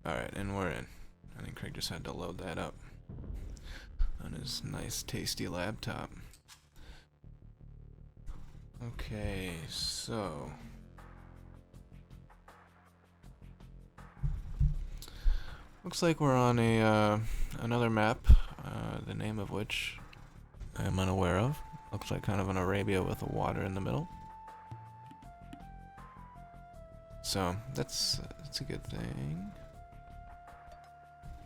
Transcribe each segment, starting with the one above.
Alright, and we're in. I think Craig just had to load that up on his nice, tasty laptop. Okay, so... looks like we're on a another map, the name of which I am unaware of. Looks like kind of an Arabia with a water in the middle. So, that's a good thing.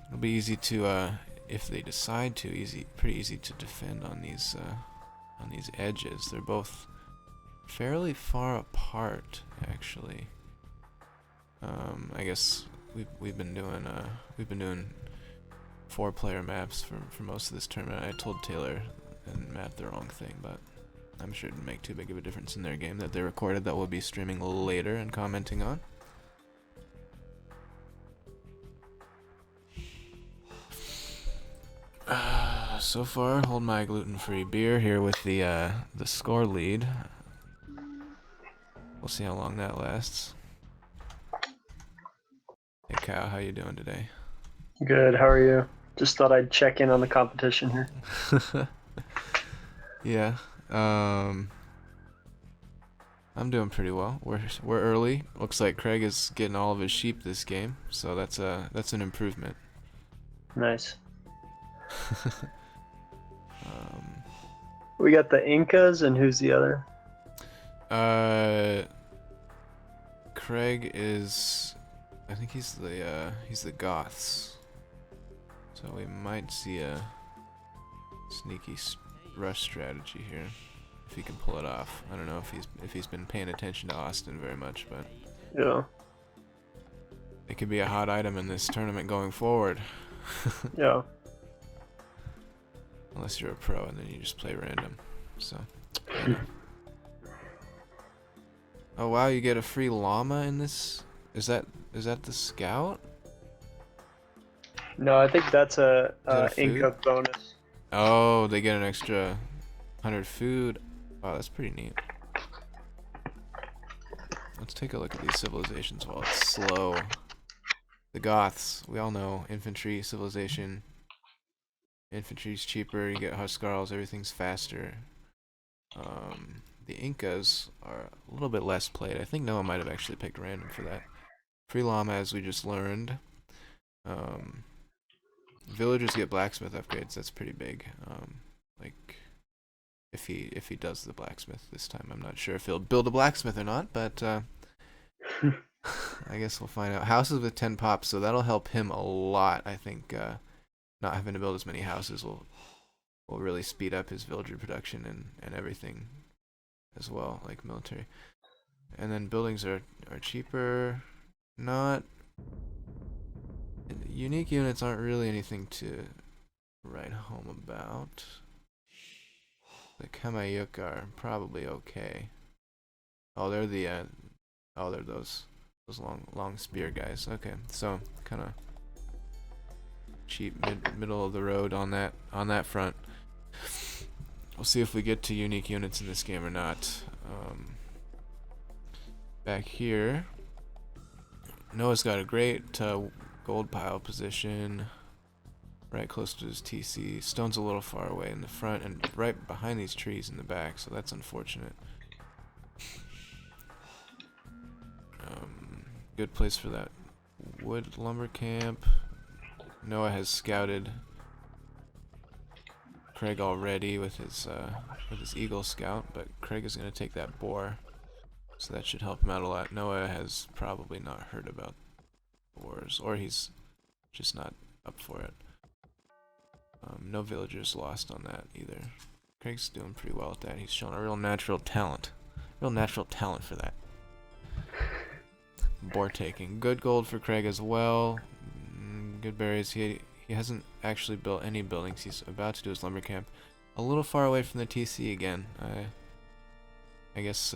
It'll be easy to, if they decide to, pretty easy to defend on these edges. They're both fairly far apart, actually. I guess we've been doing 4-player maps for most of this tournament. I told Taylor and Matt the wrong thing, but I'm sure it didn't make too big of a difference in their game that they recorded that we'll be streaming later and commenting on. So far, hold my gluten-free beer here with the score lead. We'll see how long that lasts. Hey Kyle, how you doing today? Good, how are you? Just thought I'd check in on the competition here. Yeah, I'm doing pretty well. We're early. Looks like Craig is getting all of his sheep this game, so that's an improvement. Nice. We got the Incas, and who's the other? Craig is, I think he's the Goths. So we might see a sneaky rush strategy here if he can pull it off. I don't know if he's been paying attention to Austin very much, but Yeah. it could be a hot item in this tournament going forward. Yeah. Unless you're a pro and then you just play random. So. You know. Oh wow, you get a free llama in this? Is that the scout? No, I think that's a Inca food? bonus. Oh, they get an extra 100 food. Wow, that's pretty neat. Let's take a look at these civilizations while it's slow. The Goths, we all know, infantry civilization. Infantry's cheaper, you get Huskarls, everything's faster. The Incas are a little bit less played. I think Noah might have actually picked random for that. Free llama, as we just learned. Villagers get blacksmith upgrades. That's pretty big. Like, if he does the blacksmith this time, I'm not sure if he'll build a blacksmith or not, but I guess we'll find out. Houses with 10 pops, so that'll help him a lot. I think not having to build as many houses will really speed up his villager production and everything as well, like military. And then buildings are cheaper. Not unique units aren't really anything to write home about. The Kamayuk are probably okay. Oh, they're they're those long spear guys. Okay, so kind of cheap middle of the road on that front. We'll see if we get to unique units in this game or not. Back here, Noah's got a great gold pile position, right close to his TC. Stone's a little far away in the front and right behind these trees in the back, so that's unfortunate. Good place for that wood lumber camp. Noah has scouted Craig already with his Eagle Scout, but Craig is going to take that boar, so that should help him out a lot. Noah has probably not heard about boars, or he's just not up for it. No villagers lost on that either. Craig's doing pretty well at that. He's shown a real natural talent for that. Boar taking. Good gold for Craig as well. Good berries. He hasn't actually built any buildings. He's about to do his lumber camp. A little far away from the TC again. I guess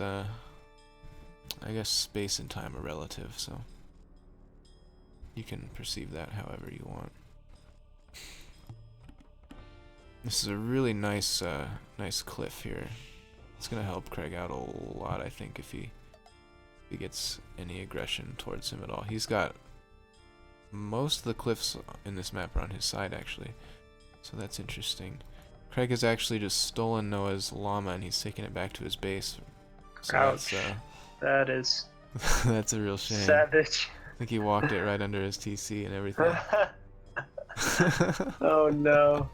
space and time are relative, so you can perceive that however you want. This is a really nice cliff here. It's gonna help Craig out a lot, I think, if he gets any aggression towards him at all. He's got most of the cliffs in this map are on his side, actually. So that's interesting. Craig has actually just stolen Noah's llama and he's taking it back to his base. So Ouch. that's, That is that's a real shame. savage. I think he walked it right under his TC and everything. Oh no.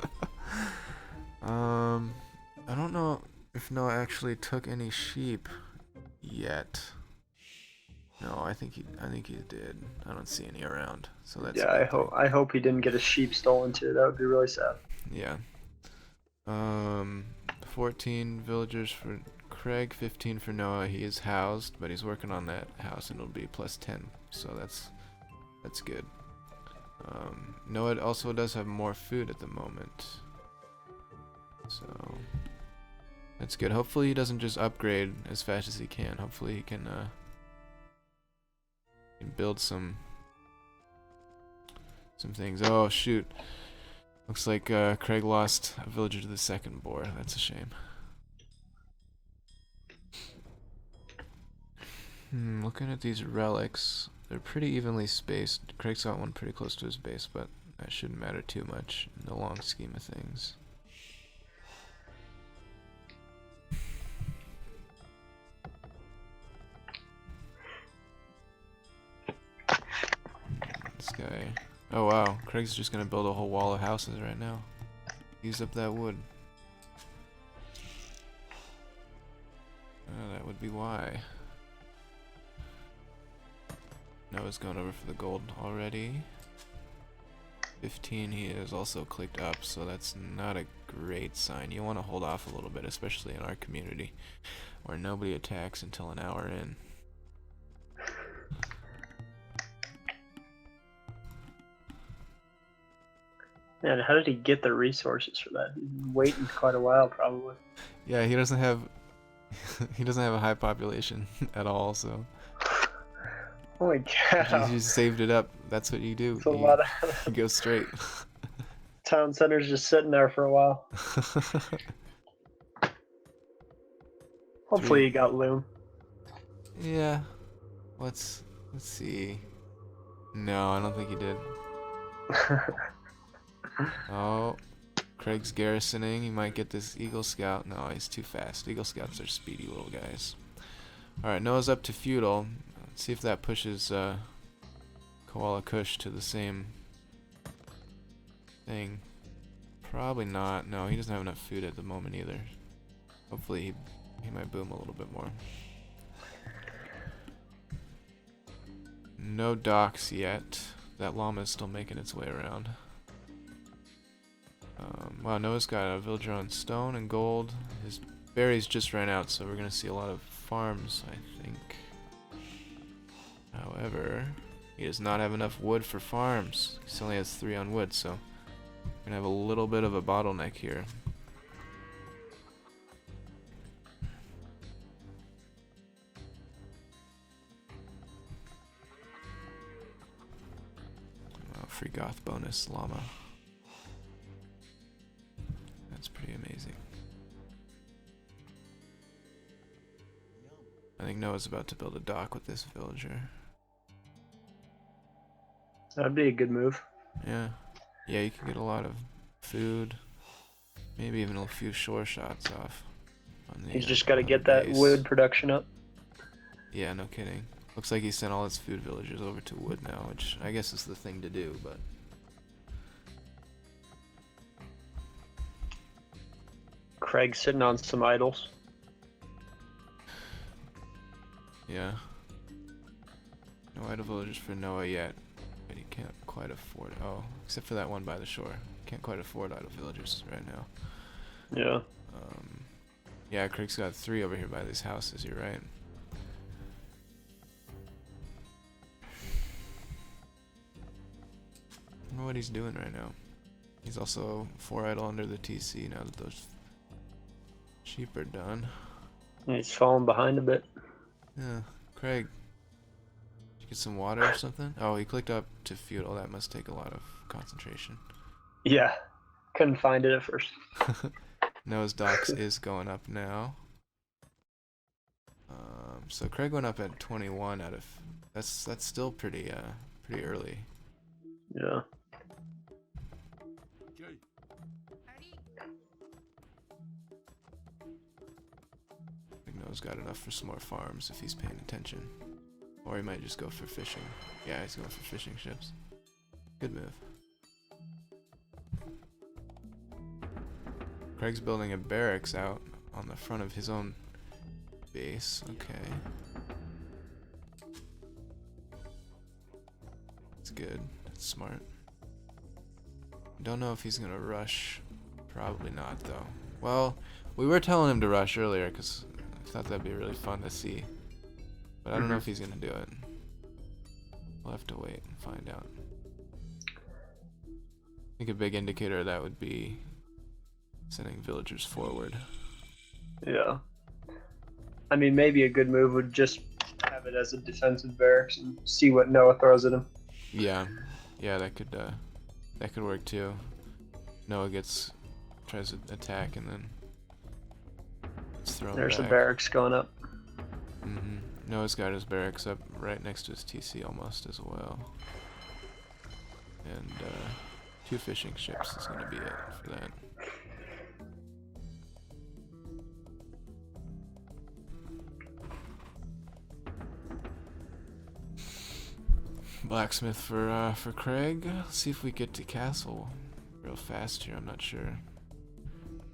I don't know if Noah actually took any sheep yet. No, I think he did. I don't see any around, so that's Yeah, I hope he didn't get his sheep stolen too. That would be really sad. Yeah. 14 villagers for Craig, 15 for Noah. He is housed, but he's working on that house, and it'll be +10. So that's good. Noah also does have more food at the moment, so that's good. Hopefully he doesn't just upgrade as fast as he can. Hopefully he can build some things. Oh shoot! Looks like Craig lost a villager to the second boar. That's a shame. Looking at these relics, they're pretty evenly spaced. Craig's got one pretty close to his base, but that shouldn't matter too much in the long scheme of things. This guy. Oh wow, Craig's just gonna build a whole wall of houses right now. Use up that wood. That would be why. Noah's going over for the gold already. 15, he is also clicked up, so that's not a great sign. You want to hold off a little bit, especially in our community, where nobody attacks until an hour in. Man, how did he get the resources for that? He's been waiting quite a while, probably. Yeah, he doesn't have he doesn't have a high population at all, so. Oh my god. You just saved it up. That's what you do. It's a lot of You go straight. town center's just sitting there for a while. Hopefully he got loom. Yeah. Let's see. No, I don't think he did. Oh, Craig's garrisoning. He might get this Eagle Scout. No, he's too fast. Eagle Scouts are speedy little guys. Alright, Noah's up to feudal. Let's see if that pushes Koala Kush to the same thing. Probably not. No, he doesn't have enough food at the moment either. Hopefully he might boom a little bit more. No docks yet. That llama is still making its way around. Wow, Noah's got a villager on stone and gold. His berries just ran out, so we're gonna see a lot of farms, I think. However, he does not have enough wood for farms. He only has 3 on wood, so we're gonna have a little bit of a bottleneck here. Oh, free goth bonus llama. That's pretty amazing. I think Noah's about to build a dock with this villager. That'd be a good move. Yeah. Yeah, you can get a lot of food. Maybe even a few shore shots off. On the, He's just got to on the get that base. wood production up. Yeah, no kidding. Looks like he sent all his food villagers over to wood now, which I guess is the thing to do, but... Craig's sitting on some idols. Yeah. No idle villagers for Noah yet. But he can't quite afford... Oh, except for that one by the shore. Can't quite afford idle villagers right now. Yeah. Yeah, Craig's got 3 over here by these houses, you're right. I don't know what he's doing right now. He's also 4 idle under the TC now that those sheep are done. He's falling behind a bit. Yeah, Craig. Did you get some water or something? Oh, he clicked up to feudal. That must take a lot of concentration. Yeah. Couldn't find it at first. Noah's docks is going up now. So Craig went up at 21 out of... That's still pretty early. Yeah. I think Noah's got enough for some more farms if he's paying attention. Or he might just go for fishing. Yeah, he's going for fishing ships. Good move. Craig's building a barracks out on the front of his own base. Okay. That's good. That's smart. Don't know if he's gonna rush. Probably not, though. Well, we were telling him to rush earlier because I thought that'd be really fun to see. But I don't know if he's gonna do it. We'll have to wait and find out. I think a big indicator of that would be sending villagers forward. Yeah. I mean, maybe a good move would just have it as a defensive barracks and see what Noah throws at him. Yeah, that could work too. Noah tries to attack and then it's thrown There's back. a barracks going up. Noah's got his barracks up right next to his TC almost as well. And 2 fishing ships is going to be it for that. Blacksmith for Craig. Let's see if we get to castle real fast here. I'm not sure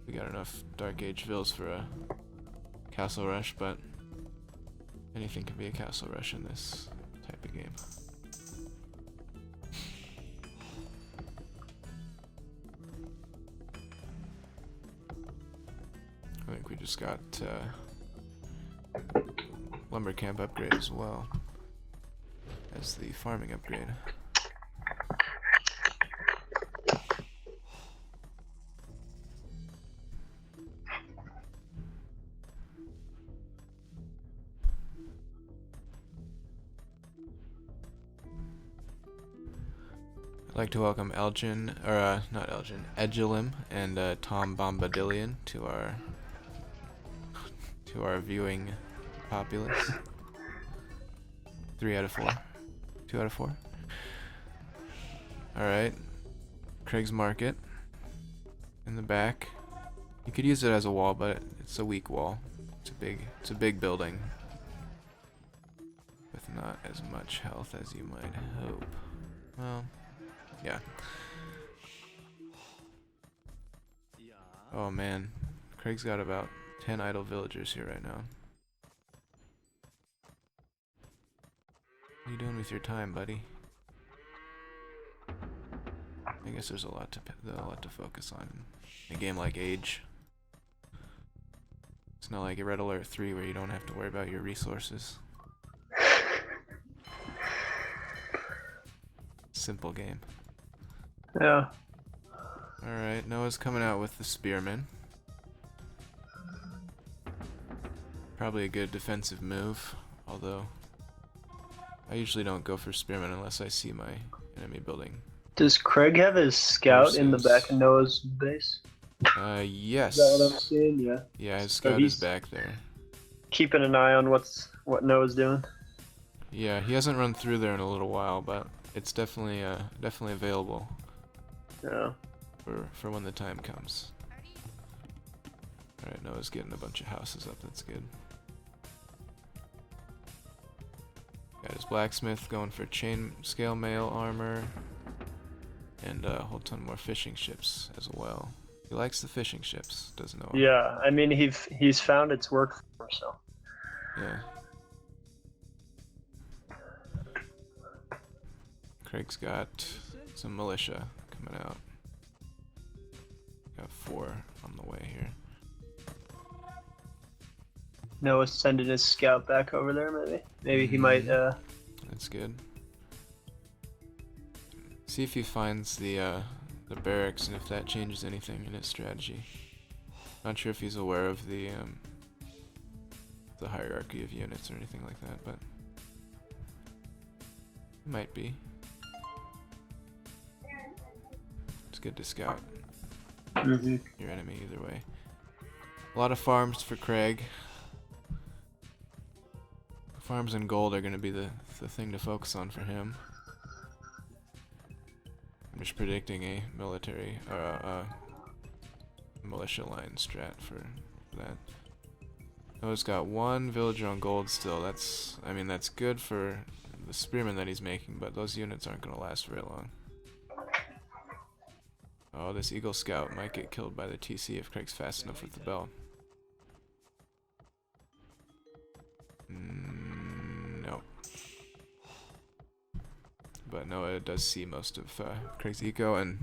we got enough Dark Age vills for a castle rush, but anything can be a castle rush in this type of game. I think we just got lumber camp upgrade as well as the farming upgrade. I'd like to welcome Elgin, or not Elgin, Egelim and Tom Bombadillion to our viewing populace. 3 out of 4. 2 out of 4. Alright. Craig's Market in the back. You could use it as a wall, but it's a weak wall. It's a big building with not as much health as you might hope. Well, yeah. Oh man, Craig's got about 10 idle villagers here right now. What are you doing with your time, buddy? I guess there's a lot to focus on in a game like Age. It's not like a Red Alert 3 where you don't have to worry about your resources. Simple game. Yeah. Alright, Noah's coming out with the Spearman. Probably a good defensive move, although I usually don't go for Spearman unless I see my enemy building. Does Craig have his scout in the back of Noah's base? Yes. Is that what I'm seeing? Yeah. Yeah, his scout is back there. Keeping an eye on what Noah's doing. Yeah, he hasn't run through there in a little while, but it's definitely available. Yeah. For when the time comes. Alright, Noah's getting a bunch of houses up, that's good. Got his blacksmith going for chain scale mail armor. And a whole ton more fishing ships as well. He likes the fishing ships, doesn't Noah? Yeah, I mean he's found its work for him, so. Yeah. Craig's got some militia coming out. Got 4 on the way here. Noah's sending his scout back over there, maybe? Maybe he might, That's good. See if he finds the barracks and if that changes anything in his strategy. Not sure if he's aware of the hierarchy of units or anything like that, but he might be. It's good to scout your enemy either way. A lot of farms for Craig. Farms and gold are going to be the thing to focus on for him. just predicting a military or a militia line strat for that. Noah's got one villager on gold still. That's, I mean, that's good for the spearmen that he's making, but those units aren't going to last very long. Oh, this Eagle Scout might get killed by the TC if Craig's fast enough with the bell. No. But Noah does see most of Craig's eco and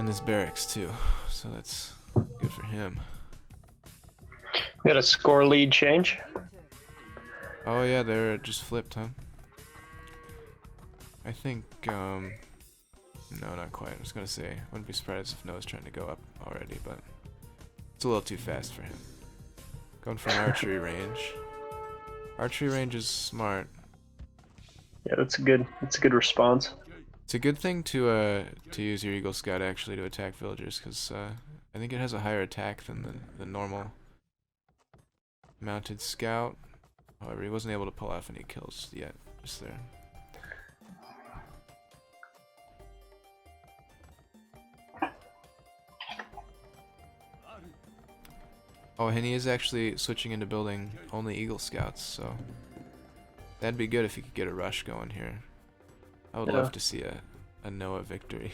his barracks too, so that's good for him. We got a score lead change. Oh yeah, they're just flipped, huh? I think, no, not quite. I was gonna say, I wouldn't be surprised if Noah's trying to go up already, but it's a little too fast for him. Going for an archery range. Archery range is smart. Yeah, that's a good response. It's a good thing to use your Eagle Scout actually to attack villagers, because I think it has a higher attack than the normal mounted scout. However, he wasn't able to pull off any kills yet, just there. Oh, and he is actually switching into building only Eagle Scouts, so that'd be good if he could get a rush going here. I would love to see a Noah victory.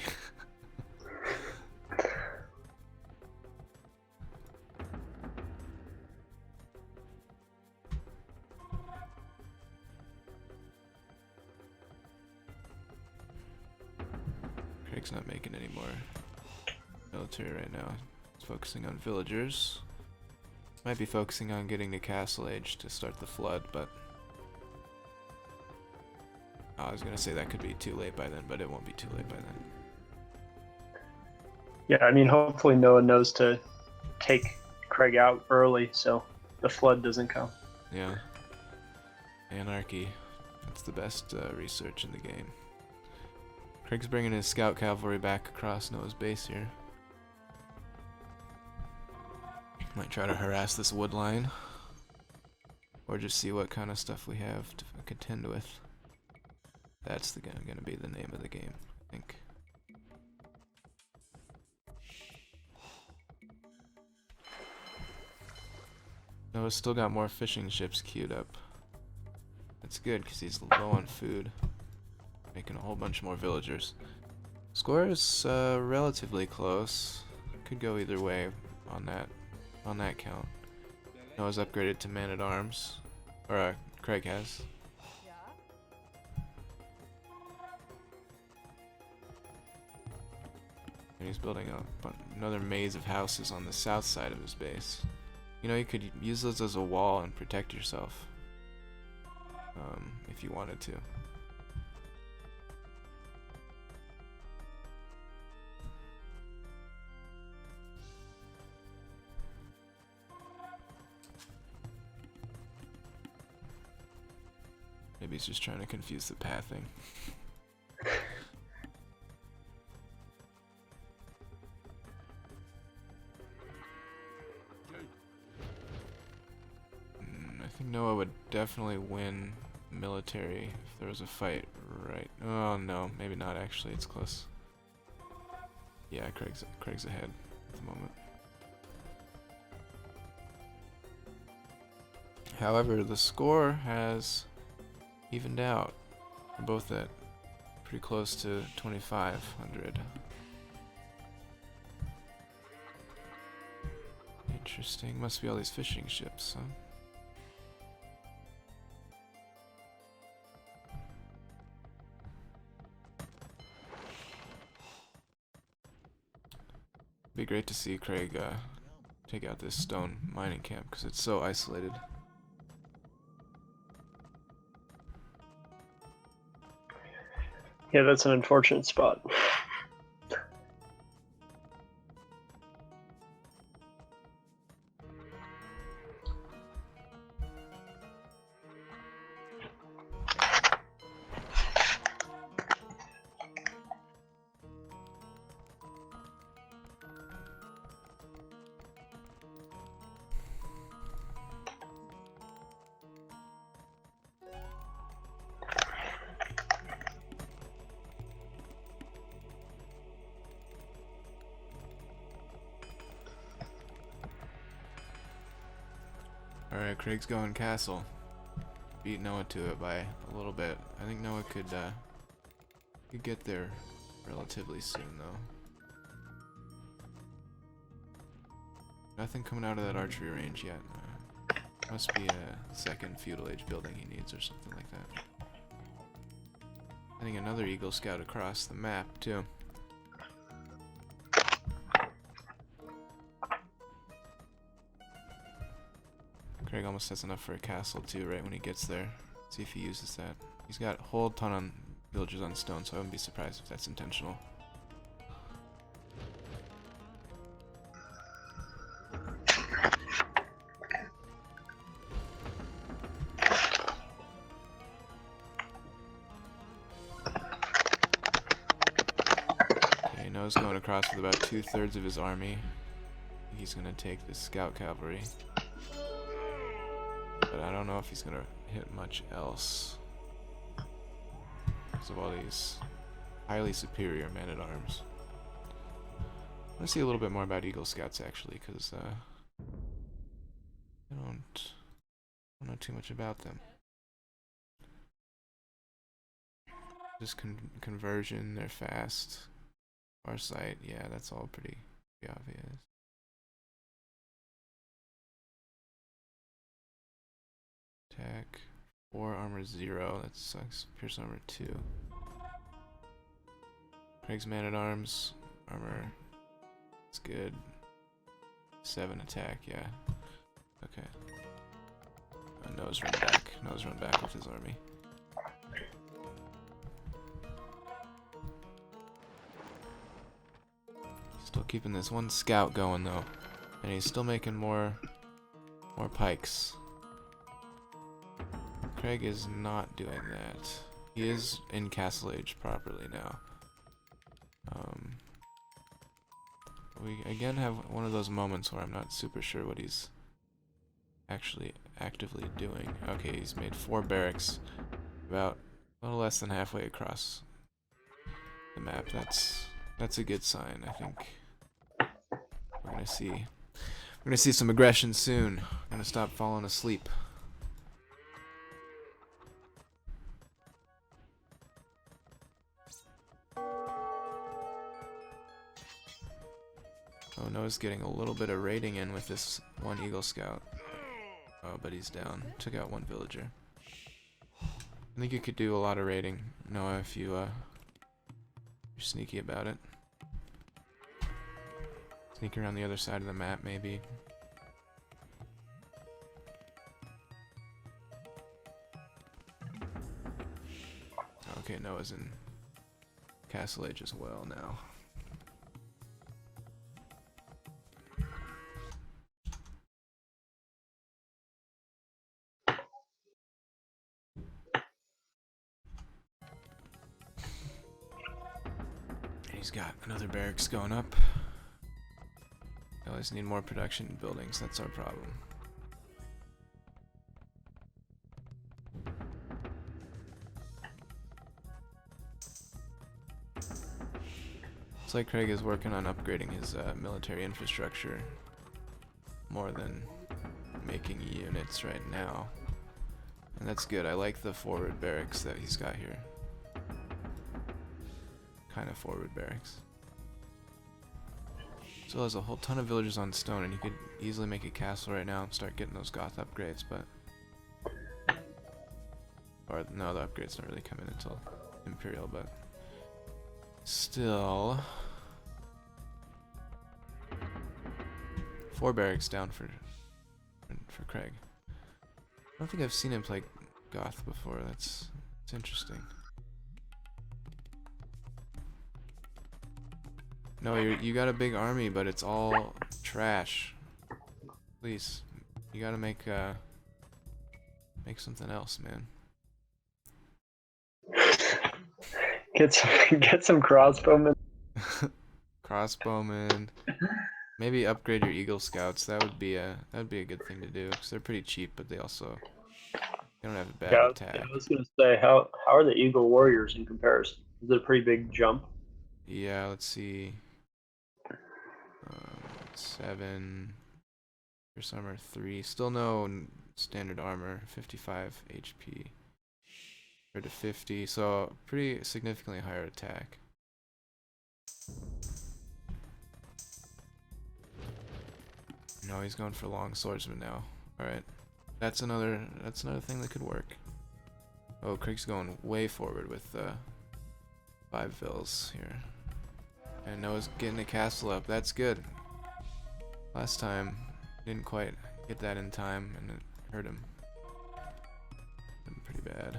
Craig's not making any more military right now. He's focusing on villagers. Might be focusing on getting to Castle Age to start the flood, but I was gonna say that could be too late by then, but it won't be too late by then. Yeah, I mean, hopefully Noah knows to take Craig out early so the flood doesn't come. Yeah. Anarchy. That's the best research in the game. Craig's bringing his scout cavalry back across Noah's base here. Might try to harass this wood line, or just see what kind of stuff we have to contend with. That's gonna be the name of the game, I think. Noah's still got more fishing ships queued up. That's good because he's low on food, making a whole bunch more villagers. Score is relatively close. Could go either way on that count. Noah's upgraded to man-at-arms, or Craig has. And he's building another maze of houses on the south side of his base. You know, you could use those as a wall and protect yourself, if you wanted to. Maybe he's just trying to confuse the pathing. I think Noah would definitely win military if there was a fight, right? Oh no, maybe not actually, it's close. Yeah, Craig's ahead at the moment. However, the score has evened out. We're both at pretty close to 2,500. Interesting. Must be all these fishing ships, huh? Be great to see Craig take out this stone mining camp because it's so isolated. Yeah, that's an unfortunate spot. Alright, Craig's going castle. Beat Noah to it by a little bit. I think Noah could get there relatively soon, though. Nothing coming out of that archery range yet. Must be a second feudal age building he needs or something like that. I think another Eagle Scout across the map, too. Craig almost has enough for a castle, too, right when he gets there. See if he uses that. He's got a whole ton on villagers on stone, so I wouldn't be surprised if that's intentional. Okay, Noah's going across with about 2/3 of his army. He's gonna take the scout cavalry. But I don't know if he's gonna hit much else because of all these highly superior men-at-arms. I want to see a little bit more about Eagle Scouts actually, because I don't know too much about them. Just conversion, they're fast. Farsight, yeah, that's all pretty obvious. Attack 4, armor 0, that sucks. Pierce armor 2. Craig's man-at-arms, armor, it's good. 7 attack, yeah. Okay. Noah's run back. Noah's run back with his army. Still keeping this one scout going though, and he's still making more pikes. Craig is not doing that. He is in castle age properly now. We again have one of those moments where I'm not super sure what he's actually actively doing. Okay, he's made 4 barracks about a little less than halfway across the map. That's a good sign, I think. We're gonna see some aggression soon. I'm gonna stop falling asleep. Oh, Noah's getting a little bit of raiding in with this one Eagle Scout. Oh, but he's down. Took out 1 villager. I think you could do a lot of raiding, Noah, if you're sneaky about it. Sneak around the other side of the map, maybe. Okay, Noah's in castle age as well now. He's got another barracks going up. We always need more production buildings, that's our problem. Looks like Craig is working on upgrading his military infrastructure more than making units right now. And that's good, I like the forward barracks that he's got here. Kind of forward barracks. Still has a whole ton of villagers on stone, and you could easily make a castle right now and start getting those Goth upgrades, but... Or, no, the upgrades don't really come in until Imperial, but... Still... 4 barracks down for Craig. I don't think I've seen him play Goth before, that's interesting. No, you got a big army, but it's all trash. Please, you gotta make something else, man. Get some crossbowmen. Crossbowmen. Maybe upgrade your Eagle Scouts. That'd be a good thing to do, because they're pretty cheap, but they don't have a bad attack. I was gonna say, how are the Eagle Warriors in comparison? Is it a pretty big jump? Yeah, let's see. 7. Your summer 3. Still no standard armor, 55 HP compared to 50, so pretty significantly higher attack. No, he's going for long swordsman now. All right, that's another thing that could work. Oh, Craig's going way forward with 5 vills here. And Noah's getting the castle up. That's good. Last time, didn't quite get that in time, and it hurt him. Pretty bad.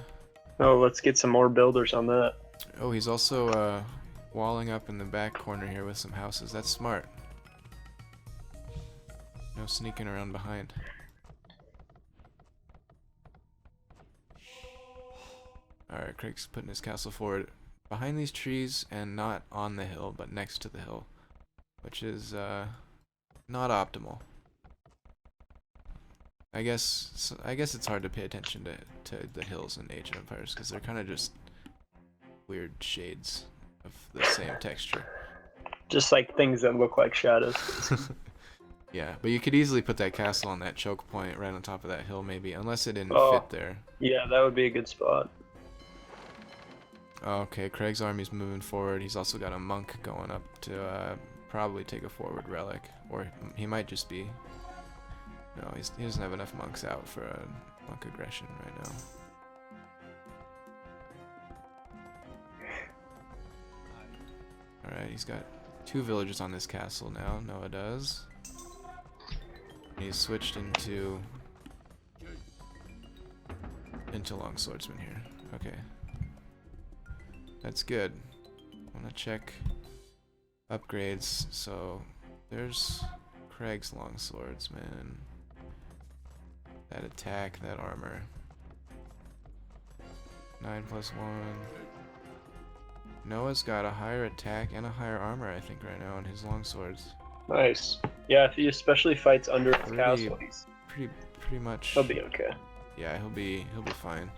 Oh, let's get some more builders on that. Oh, he's also walling up in the back corner here with some houses. That's smart. No sneaking around behind. Alright, Craig's putting his castle forward behind these trees and not on the hill, but next to the hill, which is not optimal. I guess it's hard to pay attention to the hills in Age of Empires because they're kind of just weird shades of the same texture. Just like things that look like shadows. Yeah, but you could easily put that castle on that choke point right on top of that hill, maybe, unless it didn't fit there. Yeah, that would be a good spot. Okay, Craig's army's moving forward. He's also got a monk going up to probably take a forward relic, or he might just be. No, he doesn't have enough monks out for a monk aggression right now. Alright, he's got 2 villagers on this castle now. Noah does. And he's switched into long swordsman here. Okay. That's good. I want to check upgrades. So there's Craig's long swordsman. That attack, that armor. 9+1. Noah's got a higher attack and a higher armor, I think, right now on his long swords. Nice. Yeah, if he especially fights under his castle, he's pretty much. He'll be okay. Yeah, he'll be fine.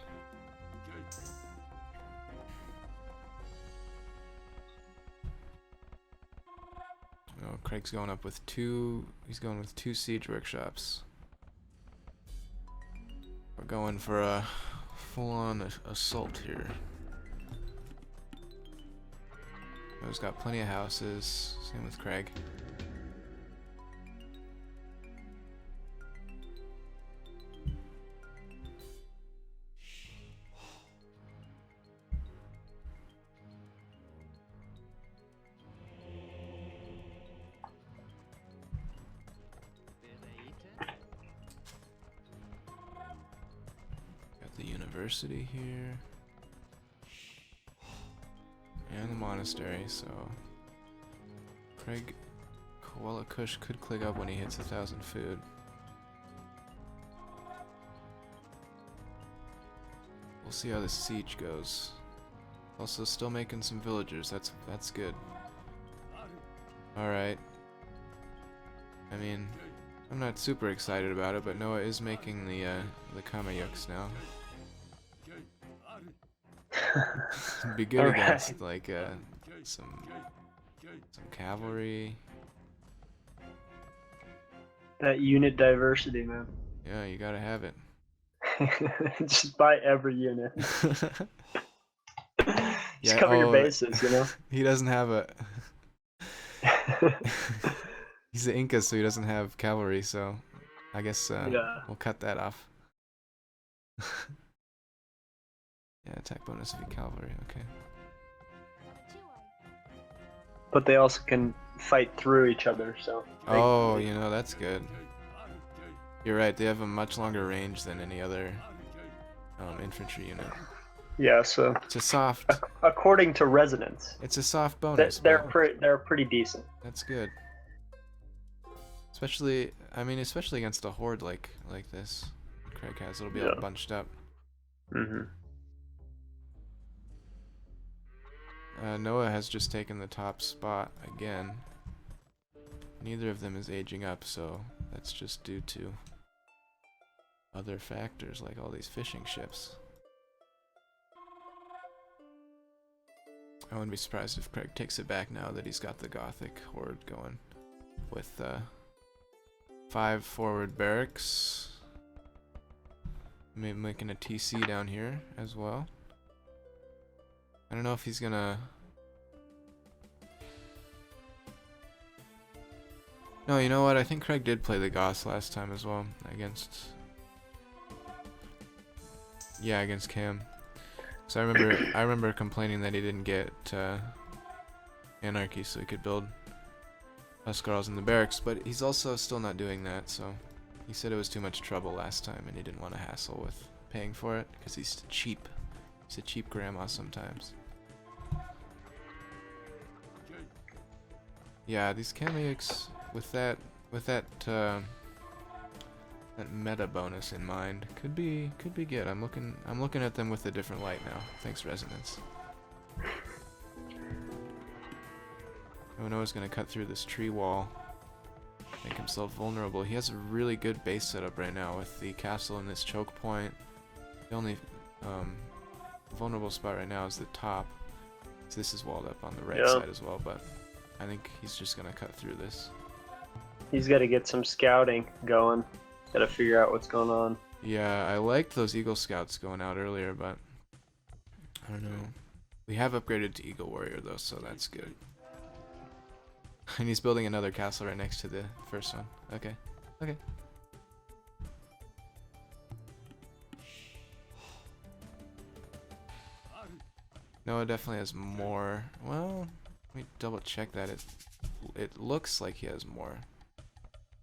Oh, Craig's going up with 2. He's going with 2 siege workshops. We're going for a full-on assault here. Noah's got plenty of houses. Same with Craig. The university here and the monastery, so Craig Koala Kush could click up when he hits 1,000 food. We'll see how this siege goes. Also still making some villagers, that's good. Alright. I mean, I'm not super excited about it, but Noah is making the Kamayuks now. Be good against like some cavalry. That unit diversity, man. Yeah, you gotta have it. Just buy every unit. Just cover your bases, you know. He doesn't have a. He's the Inca, so he doesn't have cavalry. So I guess we'll cut that off. Yeah, attack bonus of cavalry, okay. But they also can fight through each other, so... Oh, you know, that's good. You're right, they have a much longer range than any other infantry unit. Yeah, so... It's a soft... According to Resonance. It's a soft bonus. They're pretty decent. That's good. Especially against a horde like this. Craig has, it'll be all bunched up. Mm-hmm. Noah has just taken the top spot again. Neither of them is aging up, so that's just due to other factors like all these fishing ships. I wouldn't be surprised if Craig takes it back now that he's got the Gothic horde going with 5 forward barracks. making a TC down here as well. I don't know if he's gonna... No, you know what? I think Craig did play the Goss last time as well against... Yeah, against Cam. So I remember complaining that he didn't get Anarchy so he could build Huskarls in the barracks, but he's also still not doing that, so he said it was too much trouble last time and he didn't want to hassle with paying for it because he's cheap. He's a cheap grandma sometimes. Yeah, these Kameyuks with that that meta bonus in mind could be good. I'm looking at them with a different light now. Thanks, Resonance. Ono's gonna cut through this tree wall, make himself vulnerable. He has a really good base setup right now with the castle and this choke point. The only vulnerable spot right now is the top. So this is walled up on the right side as well, but I think he's just gonna cut through this. He's got to get some scouting going. Got to figure out what's going on. Yeah, I liked those Eagle Scouts going out earlier, but I don't know. We have upgraded to Eagle Warrior though, so that's good. And he's building another castle right next to the first one. Okay. Okay. Noah definitely has more. Well, let me double check that. It looks like he has more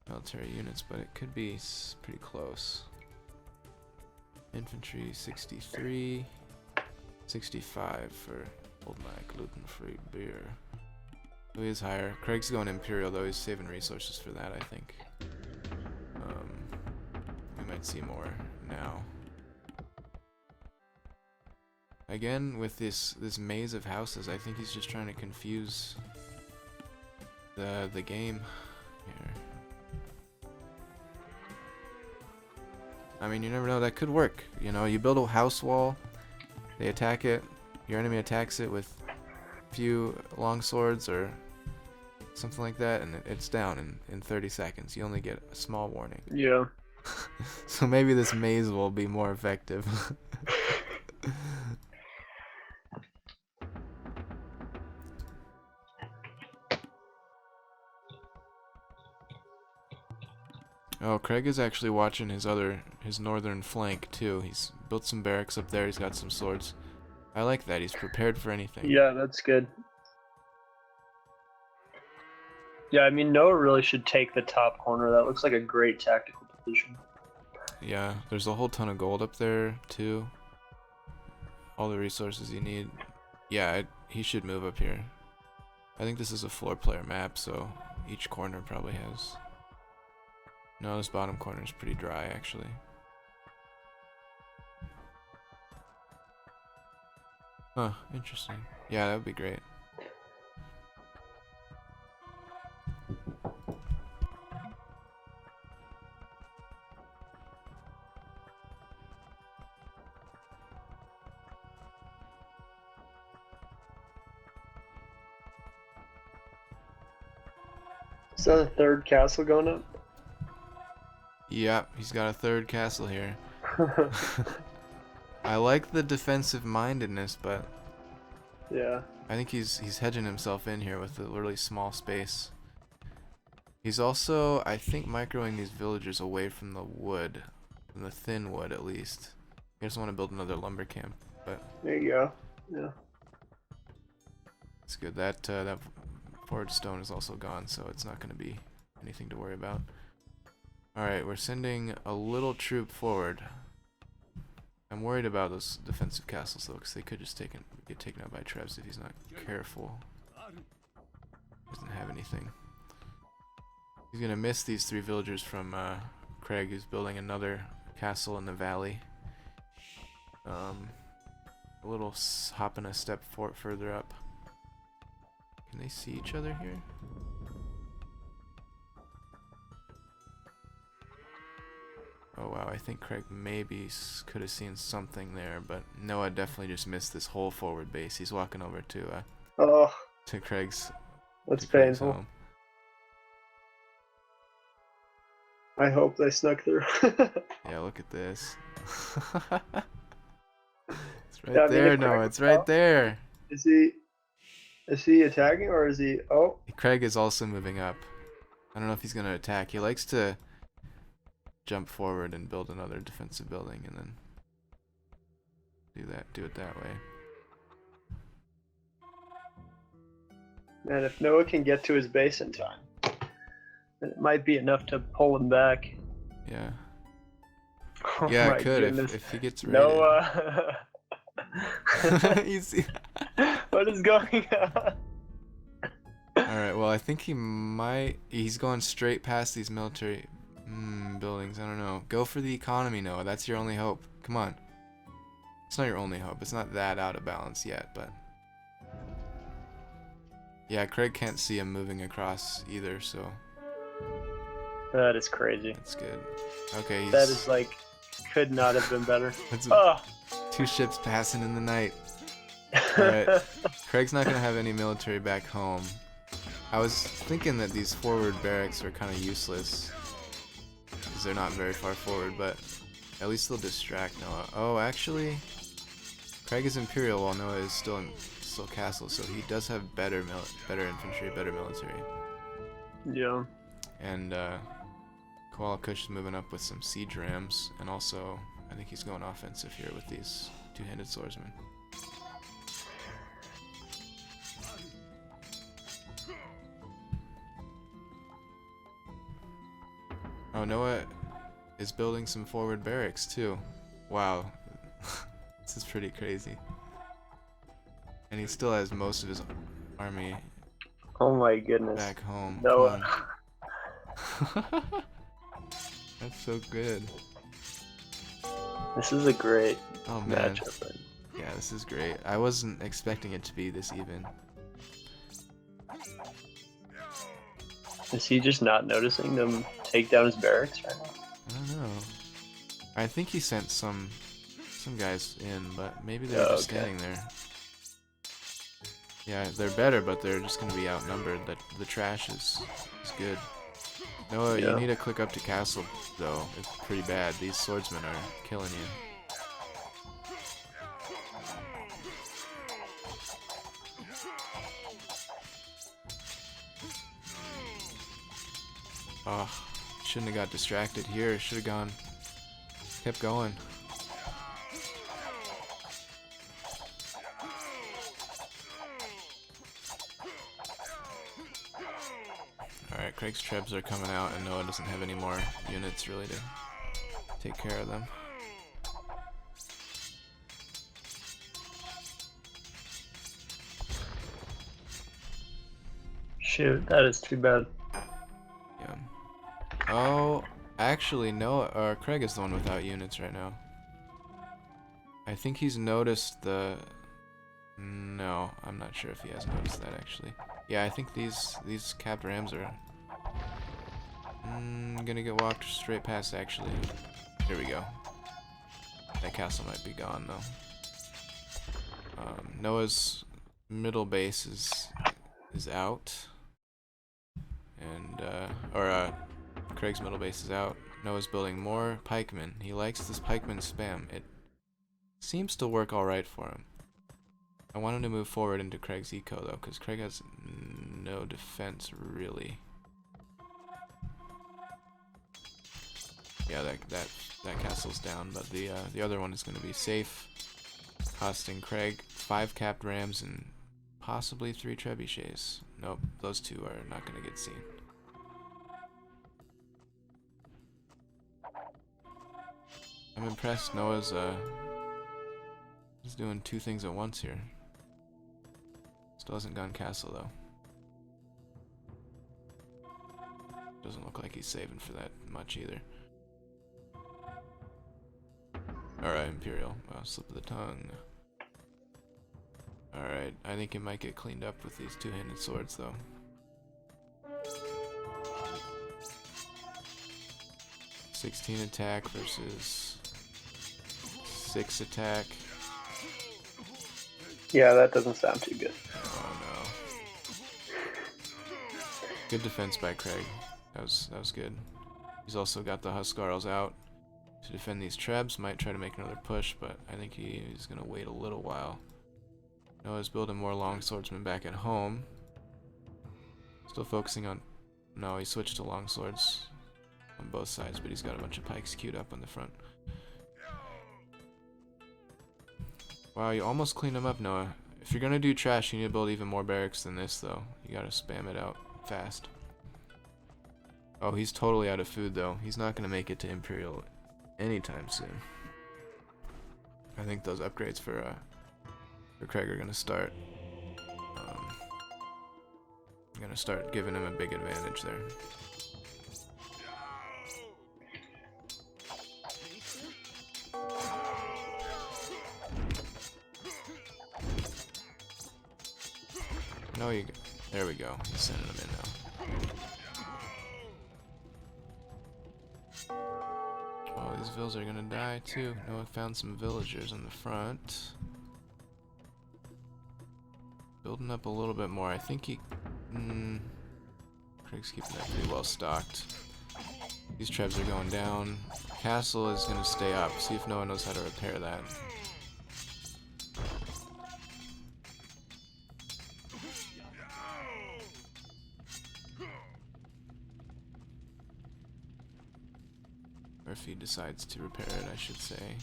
military units, but it could be pretty close. Infantry 63, 65 for HoldMyGlutenFreeBeer. So he is higher. Craig's going Imperial though. He's saving resources for that, I think. We might see more now. Again, with this maze of houses, I think he's just trying to confuse the game here. I mean, you never know, that could work. You know, you build a house wall, they attack it, your enemy attacks it with a few long swords or something like that, and it's down in 30 seconds. You only get a small warning. Yeah. So maybe this maze will be more effective. Oh, Craig is actually watching his northern flank too. He's built some barracks up there. He's got some swords. I like that. He's prepared for anything. Yeah, that's good. Yeah, I mean, Noah really should take the top corner. That looks like a great tactical position. Yeah, there's a whole ton of gold up there too. All the resources you need. Yeah, he should move up here. I think this is a floor player map, so each corner probably has... No, this bottom corner is pretty dry, actually. Huh, interesting. Yeah, that would be great. Is that a third castle going up? Yep, he's got a third castle here. I like the defensive mindedness, but yeah, I think he's hedging himself in here with a really small space. He's also, I think, microing these villagers away from the wood, from the thin wood at least. He doesn't want to build another lumber camp, but there you go. Yeah, it's good. That forward stone is also gone, so it's not going to be anything to worry about. Alright, we're sending a little troop forward. I'm worried about those defensive castles though, because they could just get taken out by Trebs if he's not careful. Doesn't have anything. He's gonna miss these 3 villagers from Craig, who's building another castle in the valley. A little hopping a step further up. Can they see each other here? Oh wow, I think Craig maybe could have seen something there, but Noah definitely just missed this whole forward base. He's walking over to Craig's. That's painful. Home. I hope they snuck through. Yeah, look at this. It's Yeah, I right mean, there, if Craig Noah. was It's right up, there. is he attacking or is he? Oh, Craig is also moving up. I don't know if he's gonna attack. He likes to jump forward and build another defensive building and then do it that way. man, if Noah can get to his base in time, then it might be enough to pull him back. Yeah. Oh Yeah, my it could goodness. if he gets raided. Noah. You see? What is going on? Alright, well, I think he's going straight past these military buildings. I don't know. Go for the economy, Noah. That's your only hope. Come on. It's not your only hope. It's not that out of balance yet, but... Yeah, Craig can't see him moving across either, so... That is crazy. That's good. Okay, he's... That is like, could not have been better. That's Oh. 2 ships passing in the night. Alright. Craig's not gonna have any military back home. I was thinking that these forward barracks are kind of useless. Because they're not very far forward, but at least they'll distract Noah. Oh, actually... Craig is Imperial while Noah is still Castle, so he does have better infantry, better military. Yeah. And Koala Kush is moving up with some siege rams, and also I think he's going offensive here with these two-handed swordsmen. Oh, Noah is building some forward barracks too. Wow. This is pretty crazy. And he still has most of his army Oh my goodness. back home. Noah. That's so good. This is a great Man. matchup. Right? Yeah, this is great. I wasn't expecting it to be this even. Is he just not noticing them take down his barracks right now? I don't know. I think he sent some guys in, but maybe they're just standing there. Yeah, they're better, but they're just gonna be outnumbered. The trash is good. Noah, you need to click up to castle though. It's pretty bad. These swordsmen are killing you. Oh, shouldn't have got distracted here. Should have kept going. Alright, Craig's trebs are coming out, and Noah doesn't have any more units really to take care of them. Shoot, that is too bad. Yeah. Oh, actually, Craig is the one without units right now. I think he's noticed the... No, I'm not sure if he has noticed that actually. Yeah, I think these capped rams are gonna get walked straight past actually. Here we go. That castle might be gone though. Noah's middle base is out, and Craig's middle base is out. Noah's building more pikemen. He likes this pikeman spam. It seems to work all right for him. I want him to move forward into Craig's eco though, because Craig has no defense really. Yeah, that castle's down, but the other one is going to be safe, costing Craig 5 capped rams and possibly 3 trebuchets. Nope, those 2 are not going to get seen. I'm impressed. Noah's he's doing 2 things at once here. Still hasn't gone castle though. Doesn't look like he's saving for that much either. Alright, Imperial. Wow, slip of the tongue. Alright, I think it might get cleaned up with these 2-handed swords though. $16 attack versus 6 attack. Yeah, that doesn't sound too good. Oh no. Good defense by Craig. That was good. He's also got the Huskarls out to defend these trebs. Might try to make another push, but I think he's gonna wait a little while. Noah's building more longswordsmen back at home. Still focusing on... No, he switched to longswords on both sides, but he's got a bunch of pikes queued up on the front. Wow, you almost cleaned him up, Noah. If you're gonna do trash, you need to build even more barracks than this, though. You gotta spam it out fast. Oh, he's totally out of food, though. He's not gonna make it to Imperial anytime soon. I think those upgrades for Craig are gonna start. Gonna start giving him a big advantage there. No, you. There we go. He's sending him in now. Oh, these villas are gonna die too. Noah found some villagers in the front. Building up a little bit more. I think he. Craig's keeping that pretty well stocked. These trebs are going down. Castle is gonna stay up. See if Noah knows how to repair that. Or if he decides to repair it, I should say.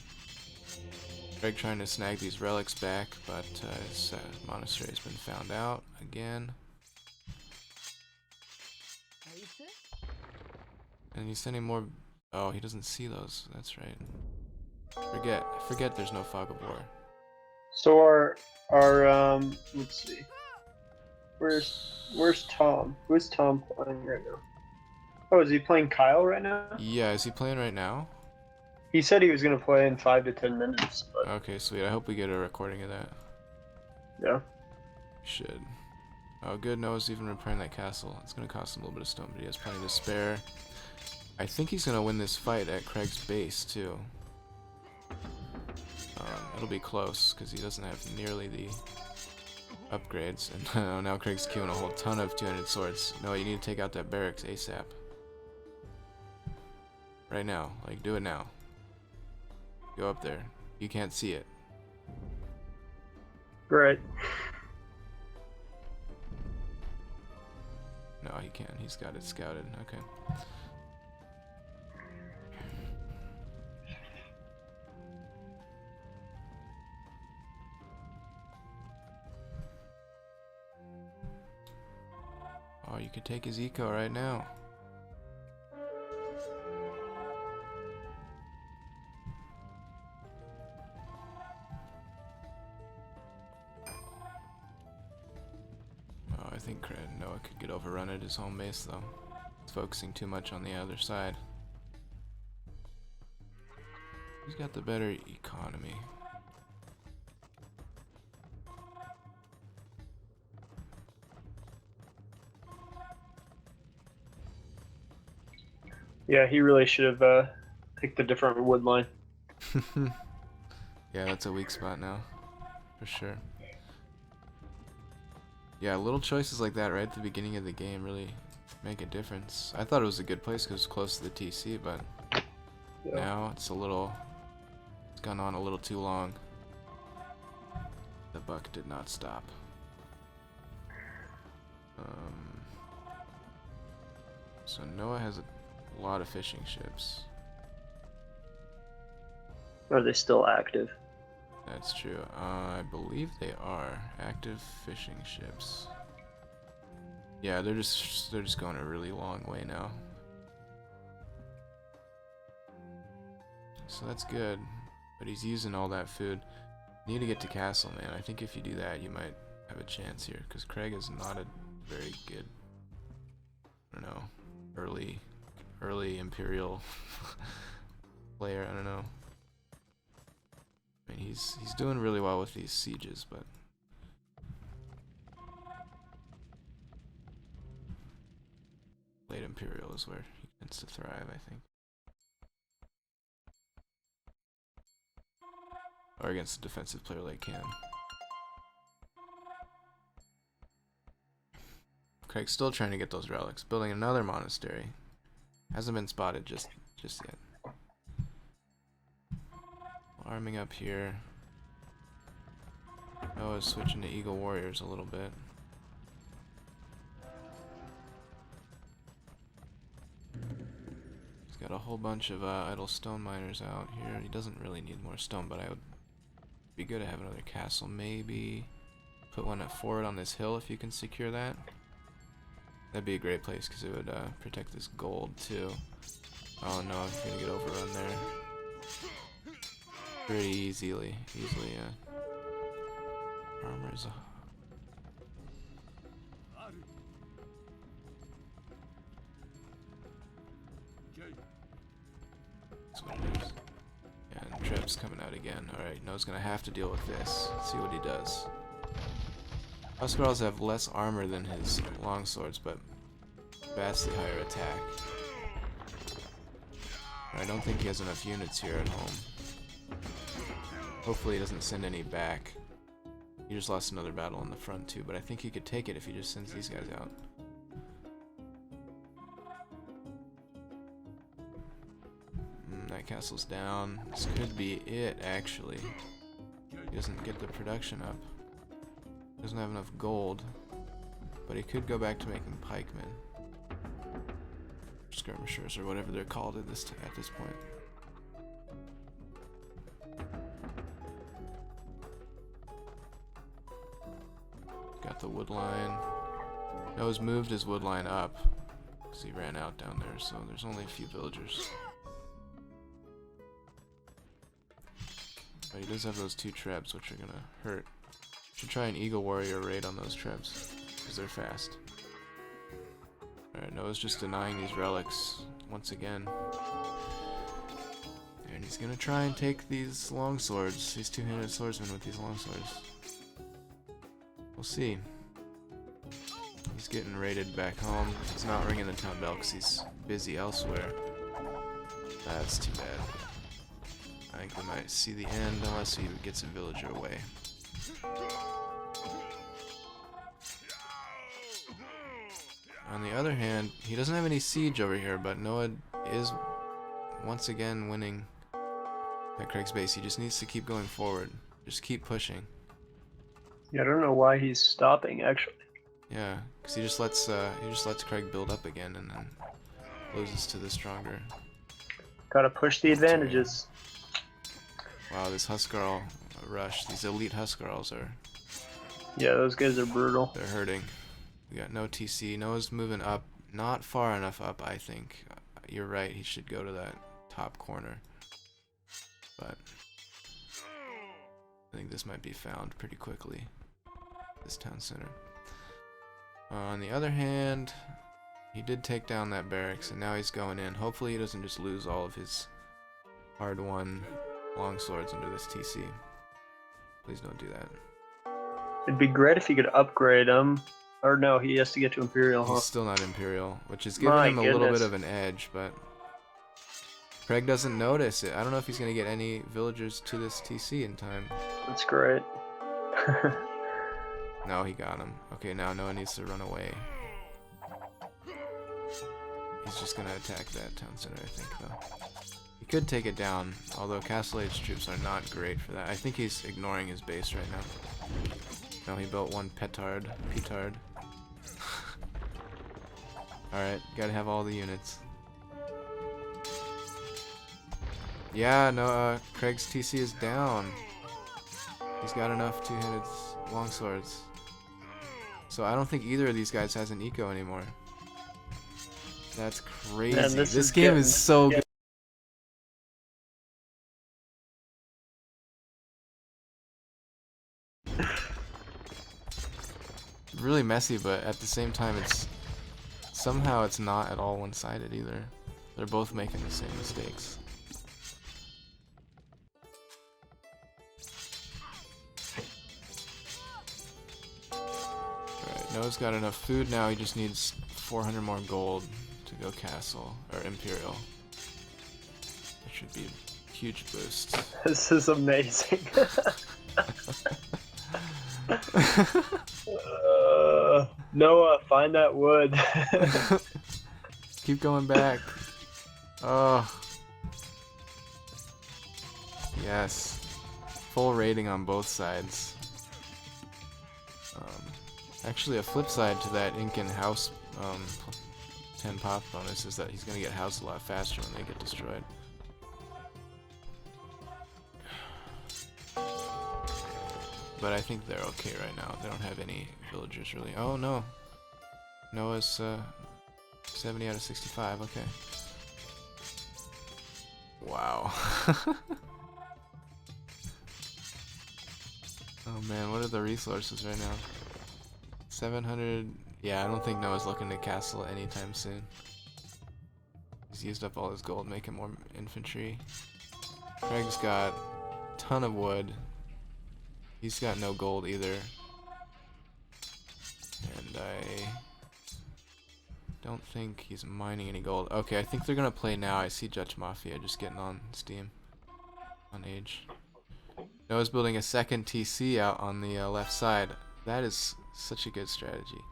Craig trying to snag these relics back, but his monastery has been found out again. And he's sending more. Oh, he doesn't see those. That's right. Forget there's no fog of war. So our let's see. Where's Tom? Who's Tom playing right now? Oh, is he playing Kyle right now? Yeah, is he playing right now? He said he was gonna play in 5 to 10 minutes, but Okay, sweet. I hope we get a recording of that. yeah. Should. Oh, good. Noah's even repairing that castle. It's gonna cost him a little bit of stone, but he has plenty to spare. I think he's gonna win this fight at Craig's base too. It'll be close because he doesn't have nearly the upgrades. And now Craig's queuing a whole ton of 200 swords. No, you need to take out that barracks ASAP. Right now. Like, do it now. Go up there. You can't see it. Right. No, he can't. He's got it scouted. Okay. Oh, you could take his eco right now. Oh, I think Noah could get overrun at his home base, though. He's focusing too much on the other side. Who's got the better economy? Yeah, he really should have picked a different wood line. Yeah, that's a weak spot now, for sure. Yeah, little choices like that right at the beginning of the game really make a difference. I thought it was a good place because it's close to the TC, but yeah. Now it's gone on a little too long. The buck did not stop. So Noah has a lot of fishing ships. Are they still active? That's true. I believe they are active fishing ships. Yeah, they're just going a really long way now. So that's good, but he's using all that food. You need to get to castle, man. I think if you do that, you might have a chance here, because Craig is not a very good, I don't know, early Imperial player. I don't know. I mean, he's doing really well with these sieges, but late Imperial is where he tends to thrive, I think. Or against a defensive player like him. Craig's still trying to get those relics, building another monastery. Hasn't been spotted just yet. Arming up here. Noah's switching to Eagle Warriors a little bit. He's got a whole bunch of idle stone miners out here. He doesn't really need more stone, but I would be good to have another castle. Maybe put one forward on this hill if you can secure that. That'd be a great place because it would protect this gold too. Oh no, I'm gonna get overrun there. Pretty easily, yeah. Armor's that's what it is. And Treb's coming out again. Alright, Noah's gonna have to deal with this. See what he does. Huskarls have less armor than his longswords, but vastly higher attack. I don't think he has enough units here at home. Hopefully he doesn't send any back. He just lost another battle in the front too, but I think he could take it if he just sends these guys out. That castle's down. This could be it, actually. He doesn't get the production up. Doesn't have enough gold. But he could go back to making pikemen. Skirmishers, or whatever they're called at this point. Got the wood line. Noah's moved his wood line up because he ran out down there, so there's only a few villagers. But he does have those 2 trebs, which are gonna hurt. Should try an Eagle Warrior raid on those trebs because they're fast. Alright, Noah's just denying these relics once again. And he's gonna try and take these longswords, these 2-handed swordsmen with these longswords. We'll see. He's getting raided back home. He's not ringing the town bell because he's busy elsewhere. That's too bad. I think we might see the end unless he gets a villager away. On the other hand, he doesn't have any siege over here, but Noah is once again winning at Craig's base. He just needs to keep going forward. Just keep pushing. Yeah, I don't know why he's stopping, actually. Yeah, because he just lets Craig build up again and then loses to the stronger. Gotta push the advantages. Wow, this Huskarl rush, these elite Huskarls are... Yeah, those guys are brutal. They're hurting. We got no TC. Noah's moving up. Not far enough up, I think. You're right, he should go to that top corner. But I think this might be found pretty quickly. This town center. On the other hand, he did take down that barracks, and now he's going in. Hopefully he doesn't just lose all of his hard-won longswords under this TC. Please don't do that. It'd be great if he could upgrade them. Or no, he has to get to Imperial, huh? He's still not Imperial, which is giving him a little bit of an edge, but Craig doesn't notice it. I don't know if he's going to get any villagers to this TC in time. That's great. No, he got him. Okay, now Noah needs to run away. He's just going to attack that town center, I think, though. He could take it down, although Castle Age troops are not great for that. I think he's ignoring his base right now. No, he built one petard. Alright, gotta have all the units. Yeah, no, Craig's TC is down. He's got enough 2-handed longswords. So I don't think either of these guys has an eco anymore. That's crazy. Man, this game is so good. Really messy, but at the same time it's somehow it's not at all one-sided either. They're both making the same mistakes. Alright, Noah's got enough food now, he just needs 400 more gold to go castle, or Imperial. That should be a huge boost. This is amazing. Noah, find that wood. Keep going back. Oh. Yes. Full rating on both sides. Actually, a flip side to that Incan house 10 pop bonus is that he's going to get housed a lot faster when they get destroyed. But I think they're okay right now. They don't have any villagers really. Oh no. Noah's 70 out of 65. Okay. Wow. Oh man, what are the resources right now? 700. Yeah, I don't think Noah's looking to castle anytime soon. He's used up all his gold, making more infantry. Craig's got a ton of wood. He's got no gold either. And I don't think he's mining any gold. Okay, I think they're gonna play now. I see Dutch Mafia just getting on Steam. On Age. Noah's building a second TC out on the left side. That is such a good strategy.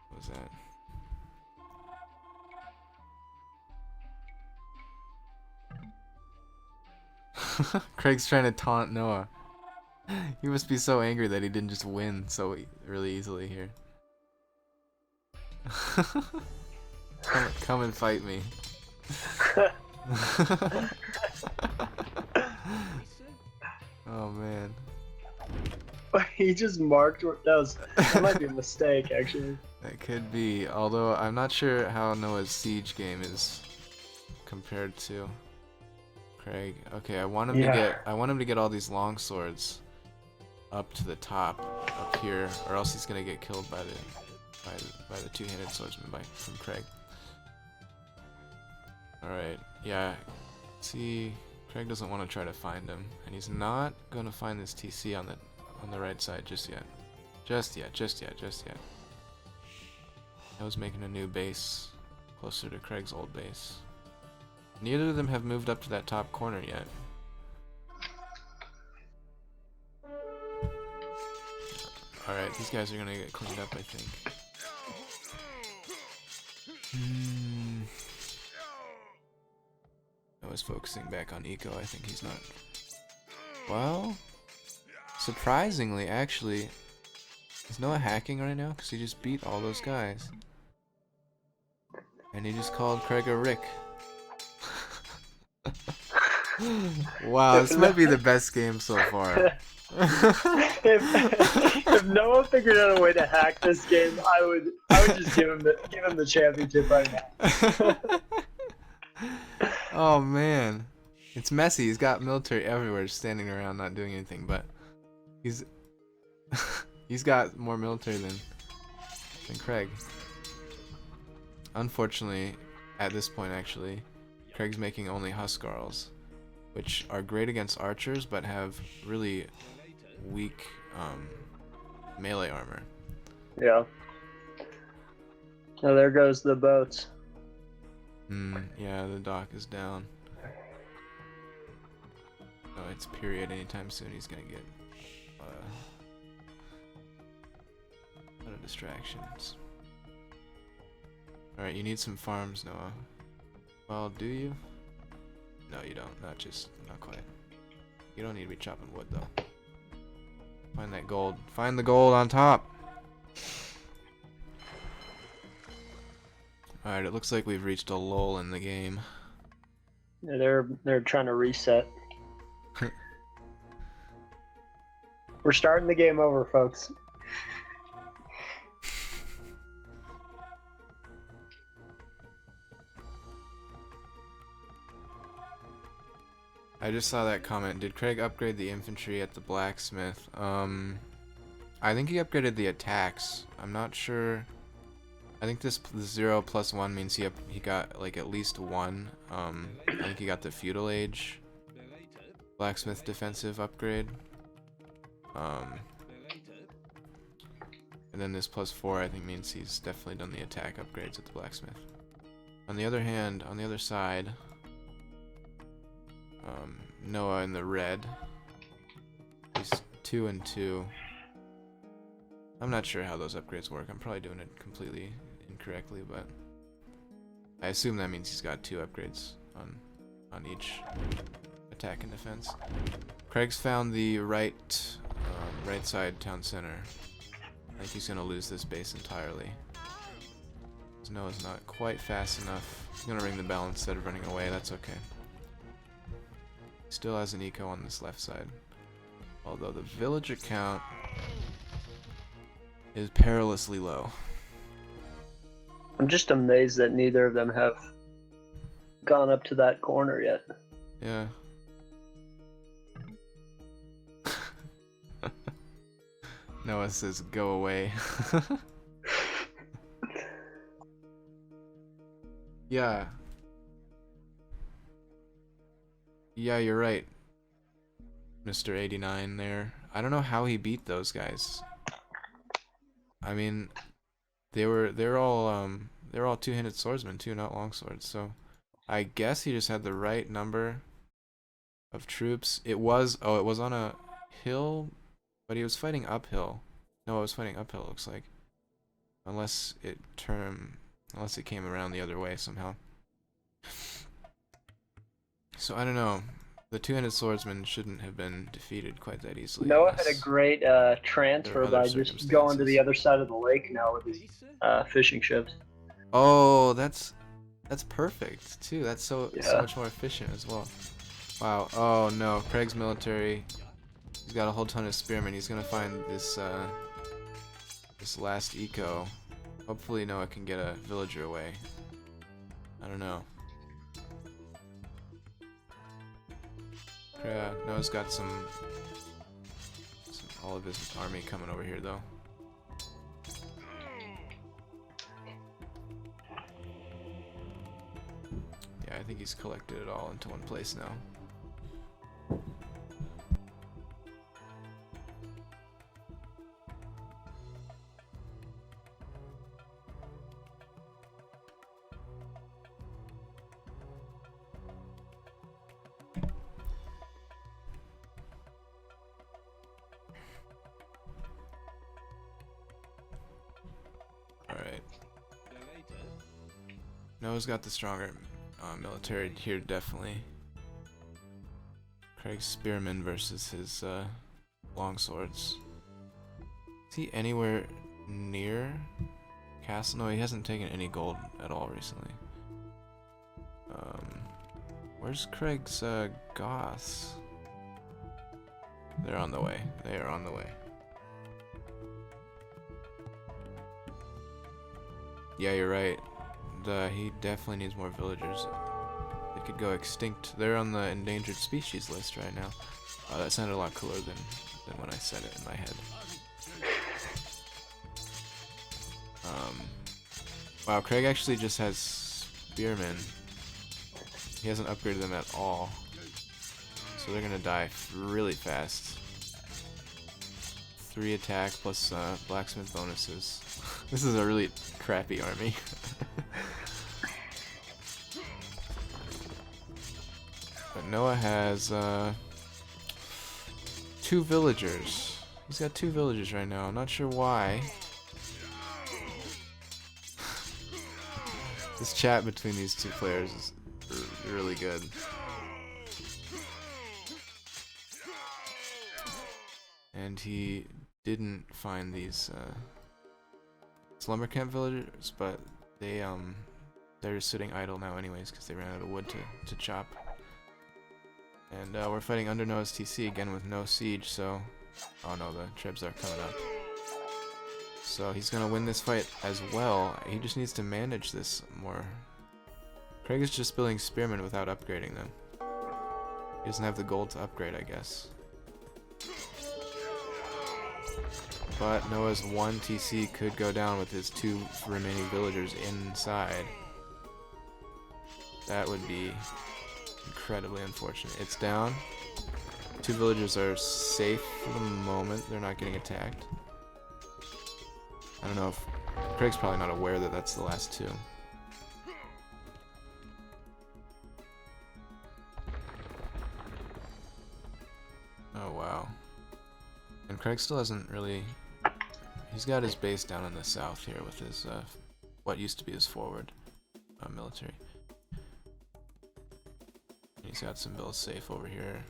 What was that? Craig's trying to taunt Noah. He must be so angry that he didn't just win so really easily here. Come and fight me. Oh man. He just marked that might be a mistake actually. That could be, although I'm not sure how Noah's siege game is compared to Craig. Okay, I want him to get all these long swords up to the top up here, or else he's gonna get killed by the two-handed swordsman from Craig. Alright, yeah. See, Craig doesn't want to try to find him, and he's not gonna find this TC on the right side just yet. Just yet. I was making a new base closer to Craig's old base. Neither of them have moved up to that top corner yet. Alright, these guys are gonna get cleaned up, I think. I was focusing back on eco. I think he's not. Well, surprisingly, actually, is Noah hacking right now? Because he just beat all those guys. And he just called Craig a Rick. Wow, this might be the best game so far. if Noah figured out a way to hack this game, I would just give him the championship right now. Oh man, it's messy. He's got military everywhere, just standing around not doing anything. But he's got more military than Craig. Unfortunately, at this point, actually, Craig's making only Huskarls, which are great against archers, but have really weak melee armor. Yeah. Oh, there goes the boats. Yeah, the dock is down. Oh, it's period. Anytime soon he's gonna get a lot of distractions. Alright, you need some farms, Noah. Well, do you? No, you don't. Not quite. You don't need to be chopping wood, though. Find that gold. Find the gold on top! Alright, it looks like we've reached a lull in the game. Yeah, they're trying to reset. We're starting the game over, folks. I just saw that comment. Did Craig upgrade the infantry at the blacksmith? I think he upgraded the attacks. I'm not sure. I think this 0 + 1 means he got like at least one. I think he got the feudal age blacksmith defensive upgrade. And then this +4 I think means he's definitely done the attack upgrades at the blacksmith. On the other hand, on the other side, Noah in the red. He's 2 and 2. I'm not sure how those upgrades work. I'm probably doing it completely incorrectly, but I assume that means he's got 2 upgrades on each attack and defense. Craig's found the right side town center. I think he's gonna lose this base entirely. Noah's not quite fast enough. He's gonna ring the bell instead of running away. That's okay. Still has an eco on this left side. Although the villager count is perilously low. I'm just amazed that neither of them have gone up to that corner yet. Yeah. Noah says, go away. Yeah. Yeah, you're right, Mr. 89 there. I don't know how he beat those guys. I mean, they're all two-handed swordsmen too, not longswords. So I guess he just had the right number of troops. It was on a hill, but he was fighting uphill. No, it was fighting uphill, it looks like. Unless it came around the other way somehow. So I don't know. The two-handed swordsman shouldn't have been defeated quite that easily. Noah had a great transfer by just going to the other side of the lake now with his fishing ships. Oh, that's perfect too. That's so much more efficient as well. Wow. Oh no, Craig's military. He's got a whole ton of spearmen. He's gonna find this this last eco. Hopefully Noah can get a villager away. I don't know. Yeah, Noah's got all of his army coming over here though. Yeah, I think he's collected it all into one place now. Noah's got the stronger military here, definitely. Craig's spearmen versus his longswords. Is he anywhere near castle? No, he hasn't taken any gold at all recently. Where's Craig's Goths? They're on the way. They are on the way. Yeah, you're right. He definitely needs more villagers. They could go extinct. They're on the endangered species list right now. That sounded a lot cooler than when I said it in my head. Wow, Craig actually just has spearmen. He hasn't upgraded them at all. So they're gonna die really fast. 3 attack plus blacksmith bonuses. This is a really crappy army. But Noah has 2 villagers. He's got 2 villagers right now. I'm not sure why. This chat between these 2 players is really good. And he didn't find these slumber camp villagers, but they're just sitting idle now anyways because they ran out of wood to chop. And we're fighting under Noah's TC again with no siege, so oh no, the tribes are coming up. So he's gonna win this fight as well. He just needs to manage this more. Craig is just building spearmen without upgrading them. He doesn't have the gold to upgrade, I guess. But Noah's 1 TC could go down with his 2 remaining villagers inside. That would be incredibly unfortunate. It's down. 2 villagers are safe for the moment. They're not getting attacked. I don't know if Craig's probably not aware that that's the last 2. Oh wow. And Craig still hasn't really... He's got his base down in the south here with his what used to be his forward. military. He's got some bills safe over here.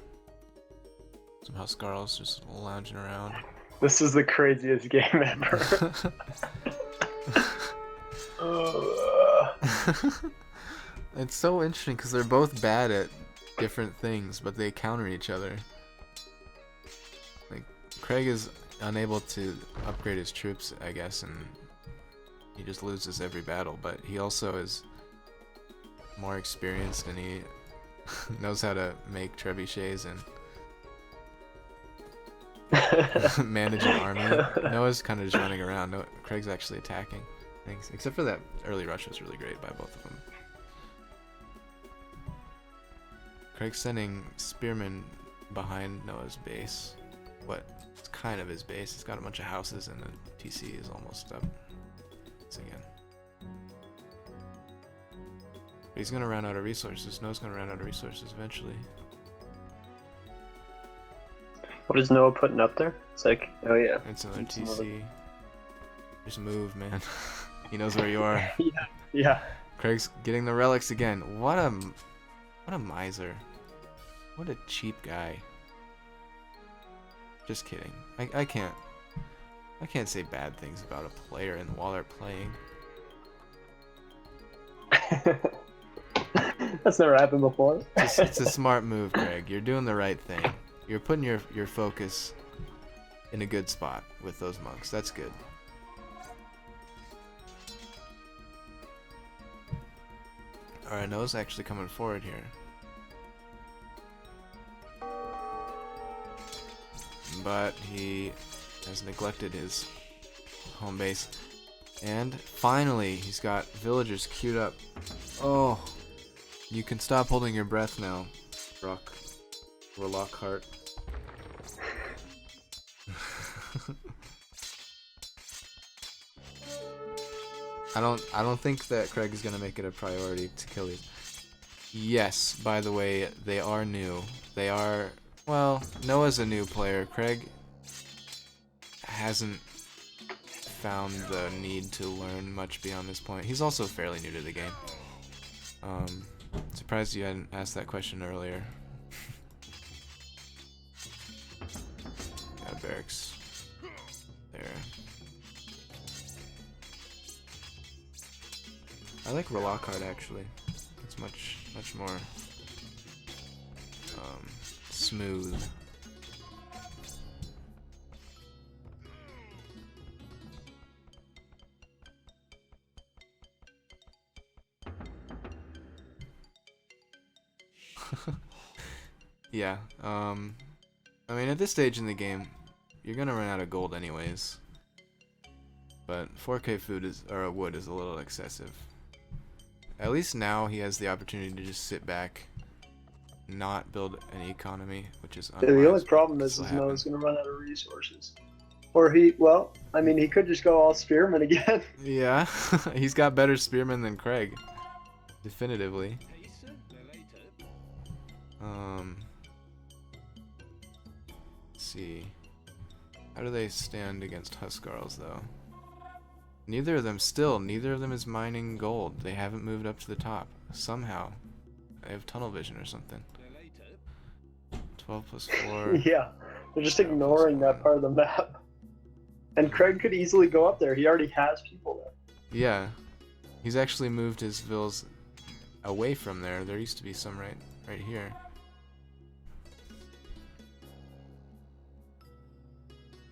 Some Huskarls just lounging around. This is the craziest game ever. It's so interesting because they're both bad at different things, but they counter each other. Like, Craig is unable to upgrade his troops, I guess, and he just loses every battle, but he also is more experienced and he knows how to make trebuchets and manage an army. Noah's kind of just running around. Craig's actually attacking things, except for that early rush was really great by both of them. Craig's sending spearmen behind Noah's base. It's kind of his base. He's got a bunch of houses and the TC is almost up. Once again. But he's gonna run out of resources. Noah's gonna run out of resources eventually. What is Noah putting up there? It's like, oh yeah. It's another TC. Just move, man. He knows where you are. Yeah. Craig's getting the relics again. What a miser. What a cheap guy. Just kidding. I can't say bad things about a player and while they're playing. That's never happened before. It's a smart move, Craig. You're doing the right thing. You're putting your focus in a good spot with those monks. That's good. Alright, Noah's actually coming forward here. But he has neglected his home base. And finally, he's got villagers queued up. Oh, you can stop holding your breath now, Lockhart. I don't think that Craig is gonna make it a priority to kill these. Yes, by the way, they are new. They are, well, Noah's a new player. Craig hasn't found the need to learn much beyond this point. He's also fairly new to the game. Surprised you hadn't asked that question earlier. Got barracks there. I like Lockhart actually. It's much more smooth. Yeah, I mean at this stage in the game, you're gonna run out of gold anyways. But 4K wood is a little excessive. At least now he has the opportunity to just sit back, not build an economy, which is unwise. Yeah, the only problem is Noah's gonna run out of resources. Or he could just go all spearmen again. Yeah, he's got better spearmen than Craig, definitively. Let's see. How do they stand against Huskarls though? Neither of them is mining gold. They haven't moved up to the top. Somehow. They have tunnel vision or something. 12 plus 4. Yeah, they're just ignoring that part of the map. And Craig could easily go up there. He already has people there. Yeah. He's actually moved his villas away from there. There used to be some right here.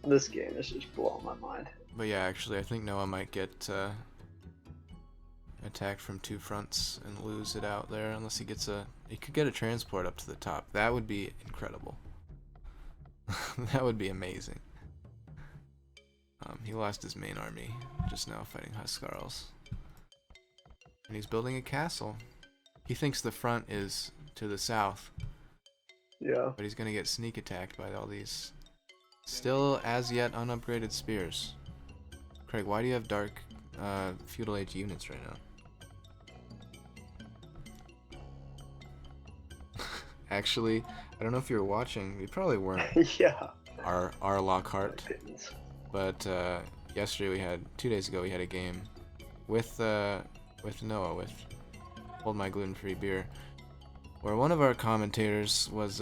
This game is just blowing my mind. But yeah, actually, I think Noah might get attacked from two fronts and lose it out there, unless he could get a transport up to the top. That would be incredible. That would be amazing. He lost his main army just now fighting Huskarls. And he's building a castle. He thinks the front is to the south. Yeah. But he's gonna get sneak attacked by all these still as yet unupgraded spears. Craig, why do you have dark feudal age units right now? Actually, I don't know if you were watching. You probably weren't. Yeah. Our Lockhart. But 2 days ago we had a game with Noah with HoldMyGlutenFreeBeer, where one of our commentators was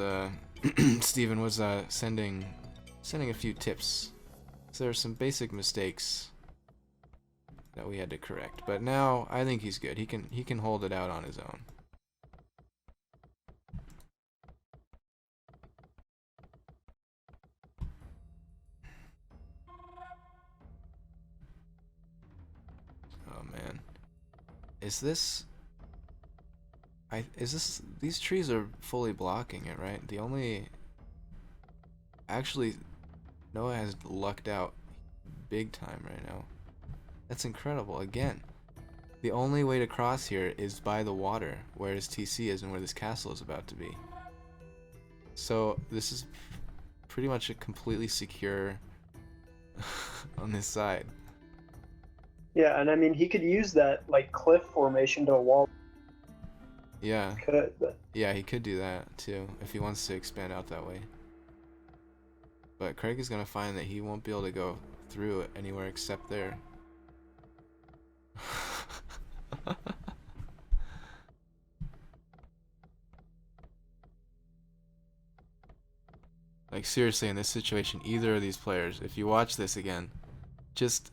Steven was sending a few tips. So there were some basic mistakes that we had to correct, but now I think he's good. He can hold it out on his own. Oh man, these trees are fully blocking it, right? Actually, Noah has lucked out big time right now. That's incredible. Again, the only way to cross here is by the water, where his TC is and where this castle is about to be. So this is pretty much a completely secure on this side. Yeah, and I mean, he could use that, like, cliff formation to a wall. Yeah. Could, but... Yeah, he could do that, too, if he wants to expand out that way. But Craig is going to find that he won't be able to go through it anywhere except there. Like, seriously, in this situation, either of these players, if you watch this again, just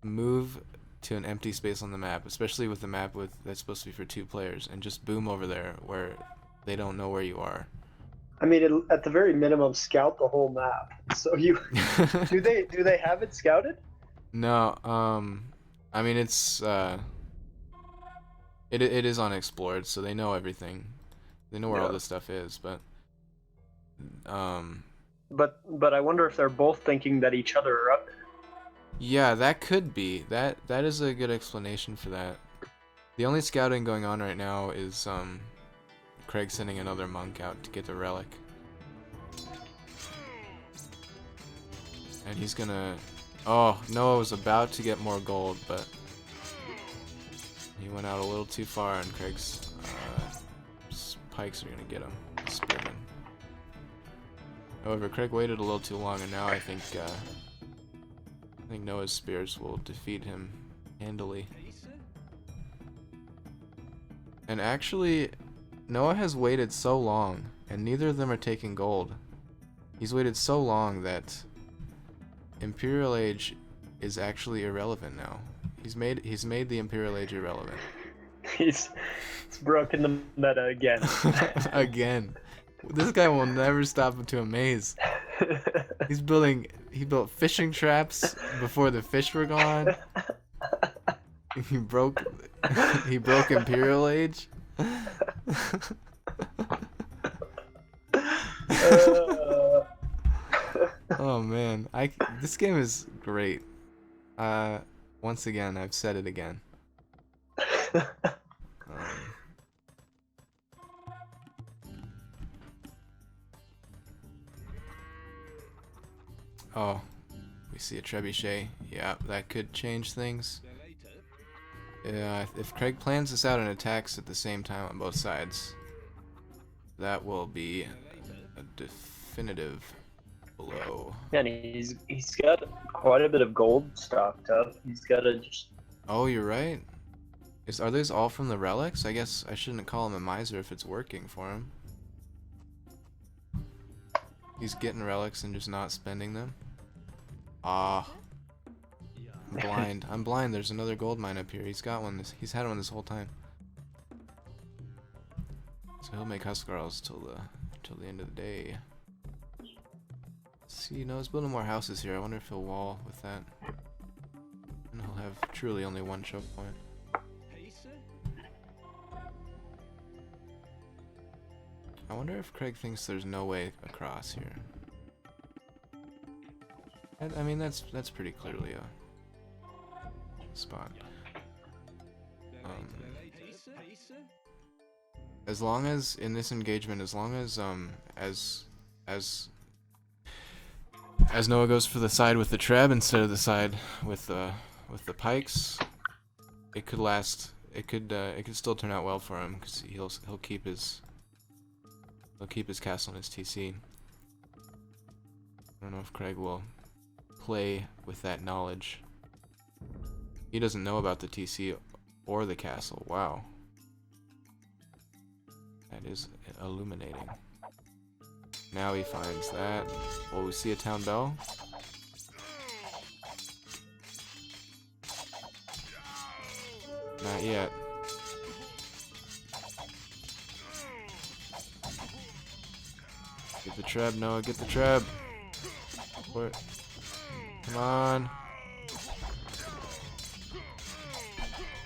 move to an empty space on the map, especially with the map that's supposed to be for 2 players, and just boom over there where they don't know where you are. I mean, at the very minimum, scout the whole map. So you do they have it scouted? No, I mean it's it is unexplored, so they know everything. They know where all this stuff is, but But I wonder if they're both thinking that each other are up there. Yeah, that could be. That is a good explanation for that. The only scouting going on right now is Craig sending another monk out to get the relic. And he's gonna... Oh, Noah was about to get more gold, but he went out a little too far, and Craig's pikes are gonna get him. Spinning. However, Craig waited a little too long, and now I think Noah's spears will defeat him handily. And actually, Noah has waited so long, and neither of them are taking gold. He's waited so long that Imperial Age is actually irrelevant now. He's made the Imperial Age irrelevant. He's broken the meta again. Again. This guy will never stop to amaze. He built fishing traps before the fish were gone. He broke Imperial Age. Oh man, this game is great. Once again, I've said it again. Oh, we see a trebuchet. Yeah, that could change things. Yeah, if Craig plans this out and attacks at the same time on both sides, that will be a definitive blow. Yeah, and he's got quite a bit of gold stocked up. He's got to just... Oh, you're right. Are those all from the relics? I guess I shouldn't call him a miser if it's working for him. He's getting relics and just not spending them. Ah. I'm blind. I'm blind. There's another gold mine up here. He's got one. He's had one this whole time. So he'll make Huskarls till the end of the day. See, no, he's building more houses here. I wonder if he'll wall with that. And he'll have truly only one choke point. I wonder if Craig thinks there's no way across here. I mean, that's pretty clearly a spot. As long as in this engagement, as long as as Noah goes for the side with the treb instead of the side with the pikes, it could last. It could still turn out well for him because he'll keep his castle and his TC. I don't know if Craig will play with that knowledge. He doesn't know about the TC Or the castle. Wow. That is illuminating. Now he finds that. Will we see a town bell? Not yet. Get the treb, Noah. Get the treb. What? Come on.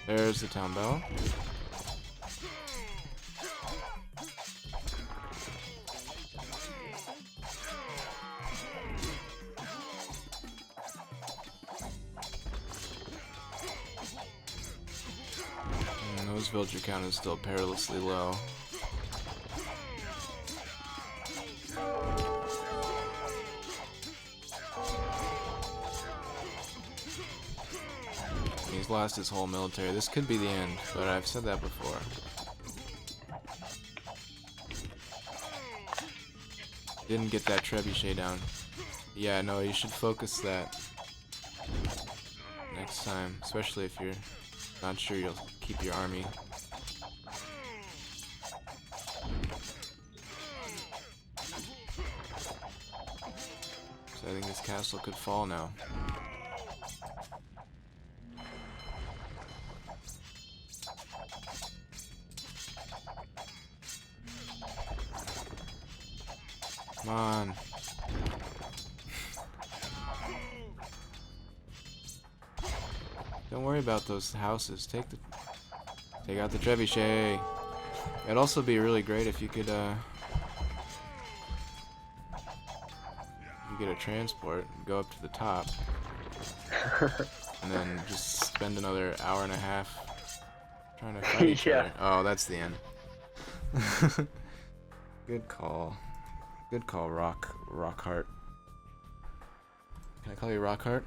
There's the town bell. And those villager count is still perilously low. He's lost his whole military. This could be the end, but I've said that before. Didn't get that trebuchet down. Yeah, no, you should focus that next time, especially if you're not sure you'll keep your army. So I think this castle could fall now. Come on. Don't worry about those houses. Take out the trebuchet. It'd also be really great if you could you get a transport and go up to the top. And then just spend another hour and a half trying to fight each other. Oh, that's the end. Good call. Good call, Rockhart. Can I call you Rockhart?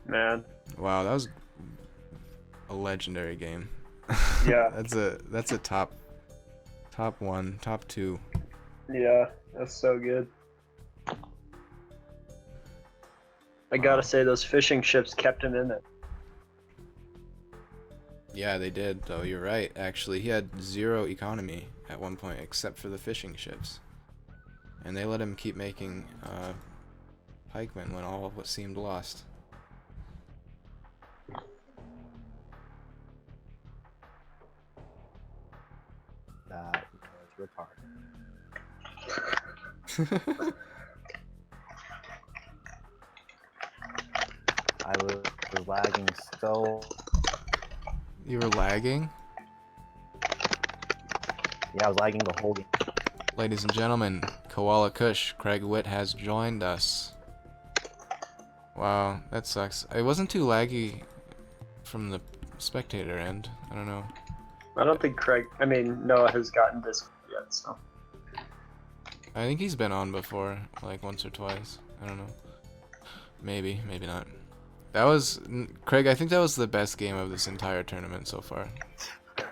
Man. Wow, that was a legendary game. Yeah. that's a top one, top two. Yeah, that's so good. I gotta say, those fishing ships kept him in it. Yeah, they did, though. You're right. Actually, he had 0 economy at one point, except for the fishing ships. And they let him keep making pikemen when all of what seemed lost. That was retarded. I was lagging so. You were lagging? Yeah, I was lagging the whole game. Ladies and gentlemen, Koala Kush, Craig Witt has joined us. Wow, that sucks. It wasn't too laggy from the spectator end. I don't know. I don't think Noah has gotten this yet, so. I think he's been on before, like once or twice. I don't know. Maybe, maybe not. That was, Craig, I think that was the best game of this entire tournament so far.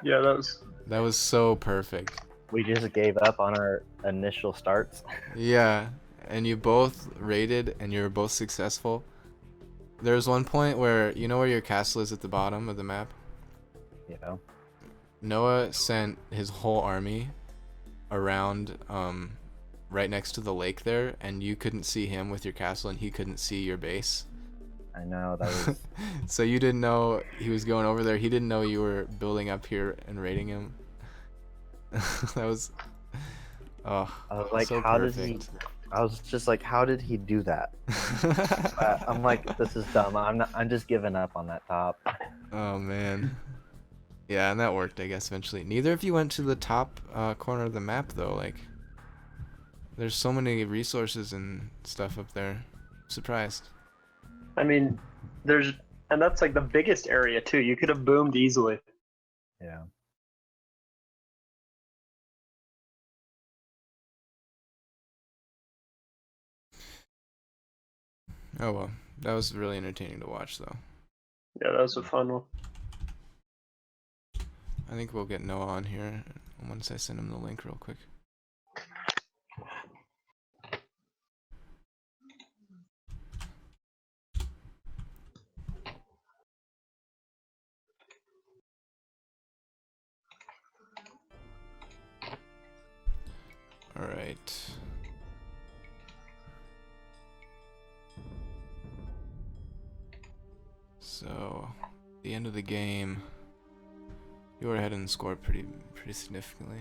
Yeah, that was so perfect. We just gave up on our initial starts. Yeah, and you both raided and you were both successful. There was one point where, you know where your castle is at the bottom of the map? Yeah. Noah sent his whole army around right next to the lake there, and you couldn't see him with your castle and he couldn't see your base. I know, that was... So you didn't know he was going over there. He didn't know you were building up here and raiding him. That was... Oh, I was like, so how perfect. did he... I was just like, how did he do that? I'm like, this is dumb. I'm just giving up on that top. Oh, man. Yeah, and that worked, I guess, eventually. Neither of you went to the top corner of the map, though. Like, there's so many resources and stuff up there. Surprised. I mean, and that's like the biggest area too. You could have boomed easily. Yeah. Oh well, that was really entertaining to watch, though. Yeah, that was a fun one. I think we'll get Noah on here once I send him the link real quick. right. So, at the end of the game, you were ahead and scored pretty significantly.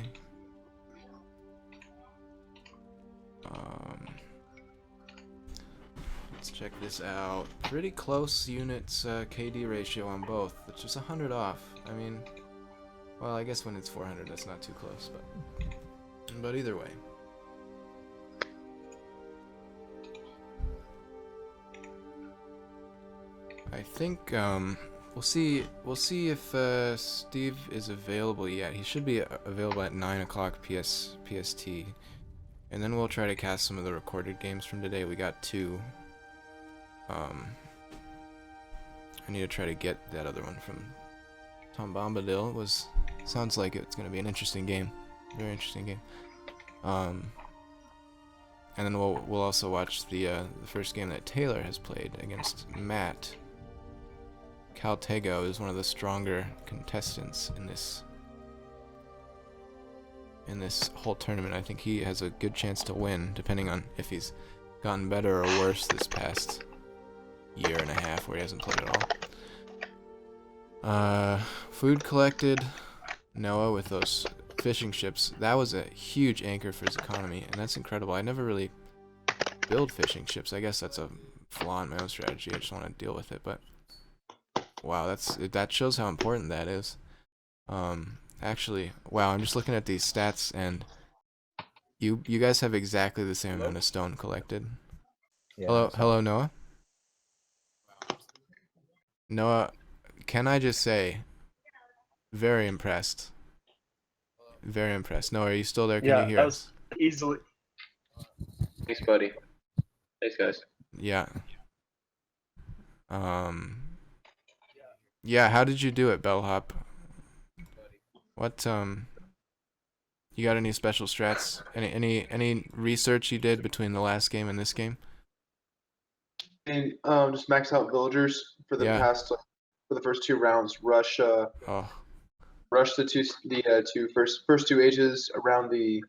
Let's check this out. Pretty close units KD ratio on both. It's just 100 off. I mean, well, I guess when it's 400, that's not too close, but either way. I think we'll see if Steve is available yet. He should be available at 9 o'clock PST, and then we'll try to cast some of the recorded games from today. We got 2. I need to try to get that other one from Tom Bombadil. Sounds like it's gonna be an interesting game, very interesting game. And then we'll also watch the first game that Taylor has played against Matt. Caltego is one of the stronger contestants in this whole tournament. I think he has a good chance to win, depending on if he's gotten better or worse this past year and a half where he hasn't played at all. Food collected. Noah with those fishing ships. That was a huge anchor for his economy, and that's incredible. I never really build fishing ships. I guess that's a flaw in my own strategy. I just want to deal with it, but wow, that shows how important that is. Actually, wow, I'm just looking at these stats, and you guys have exactly the same amount of stone collected. Yeah, hello, Noah. Noah, can I just say, very impressed. Very impressed. Noah, are you still there? Can you hear that us? was easily. Thanks, buddy. Thanks, guys. Yeah. Yeah, how did you do it, Bellhop? What, you got any special strats? Any research you did between the last game and this game? And just max out villagers for the past for the first 2 rounds. Rush the first two ages around the.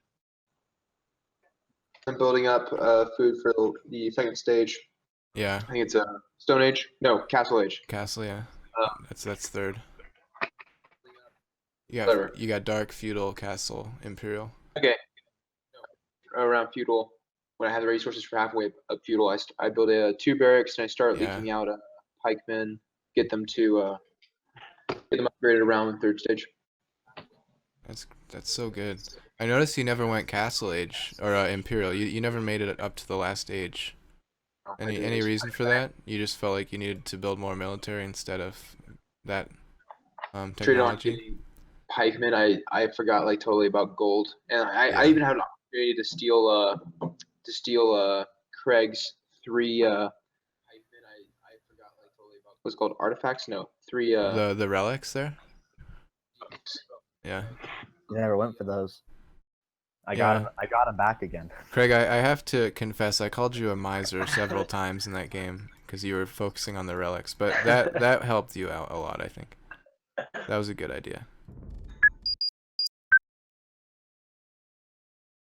I'm building up food for the second stage. Yeah. I think it's a Stone Age. No, Castle Age. Castle, yeah. That's third. You got Dark, Feudal, Castle, Imperial. Okay. Around Feudal, when I have the resources for halfway of Feudal, I build 2 barracks and I start leaking out pikemen, get them upgraded around the 3rd stage. That's so good. I noticed you never went Castle Age or Imperial. You never made it up to the last age. Any reason for that? You just felt like you needed to build more military instead of that technology? Pikemen, I forgot like totally about gold, and I even had an opportunity to steal Craig's 3 pikemen. I forgot like totally about what's called artifacts. No, 3 the relics there. Yeah. You never went for those. I got him back again. Craig, I have to confess, I called you a miser several times in that game because you were focusing on the relics, but that helped you out a lot, I think. That was a good idea.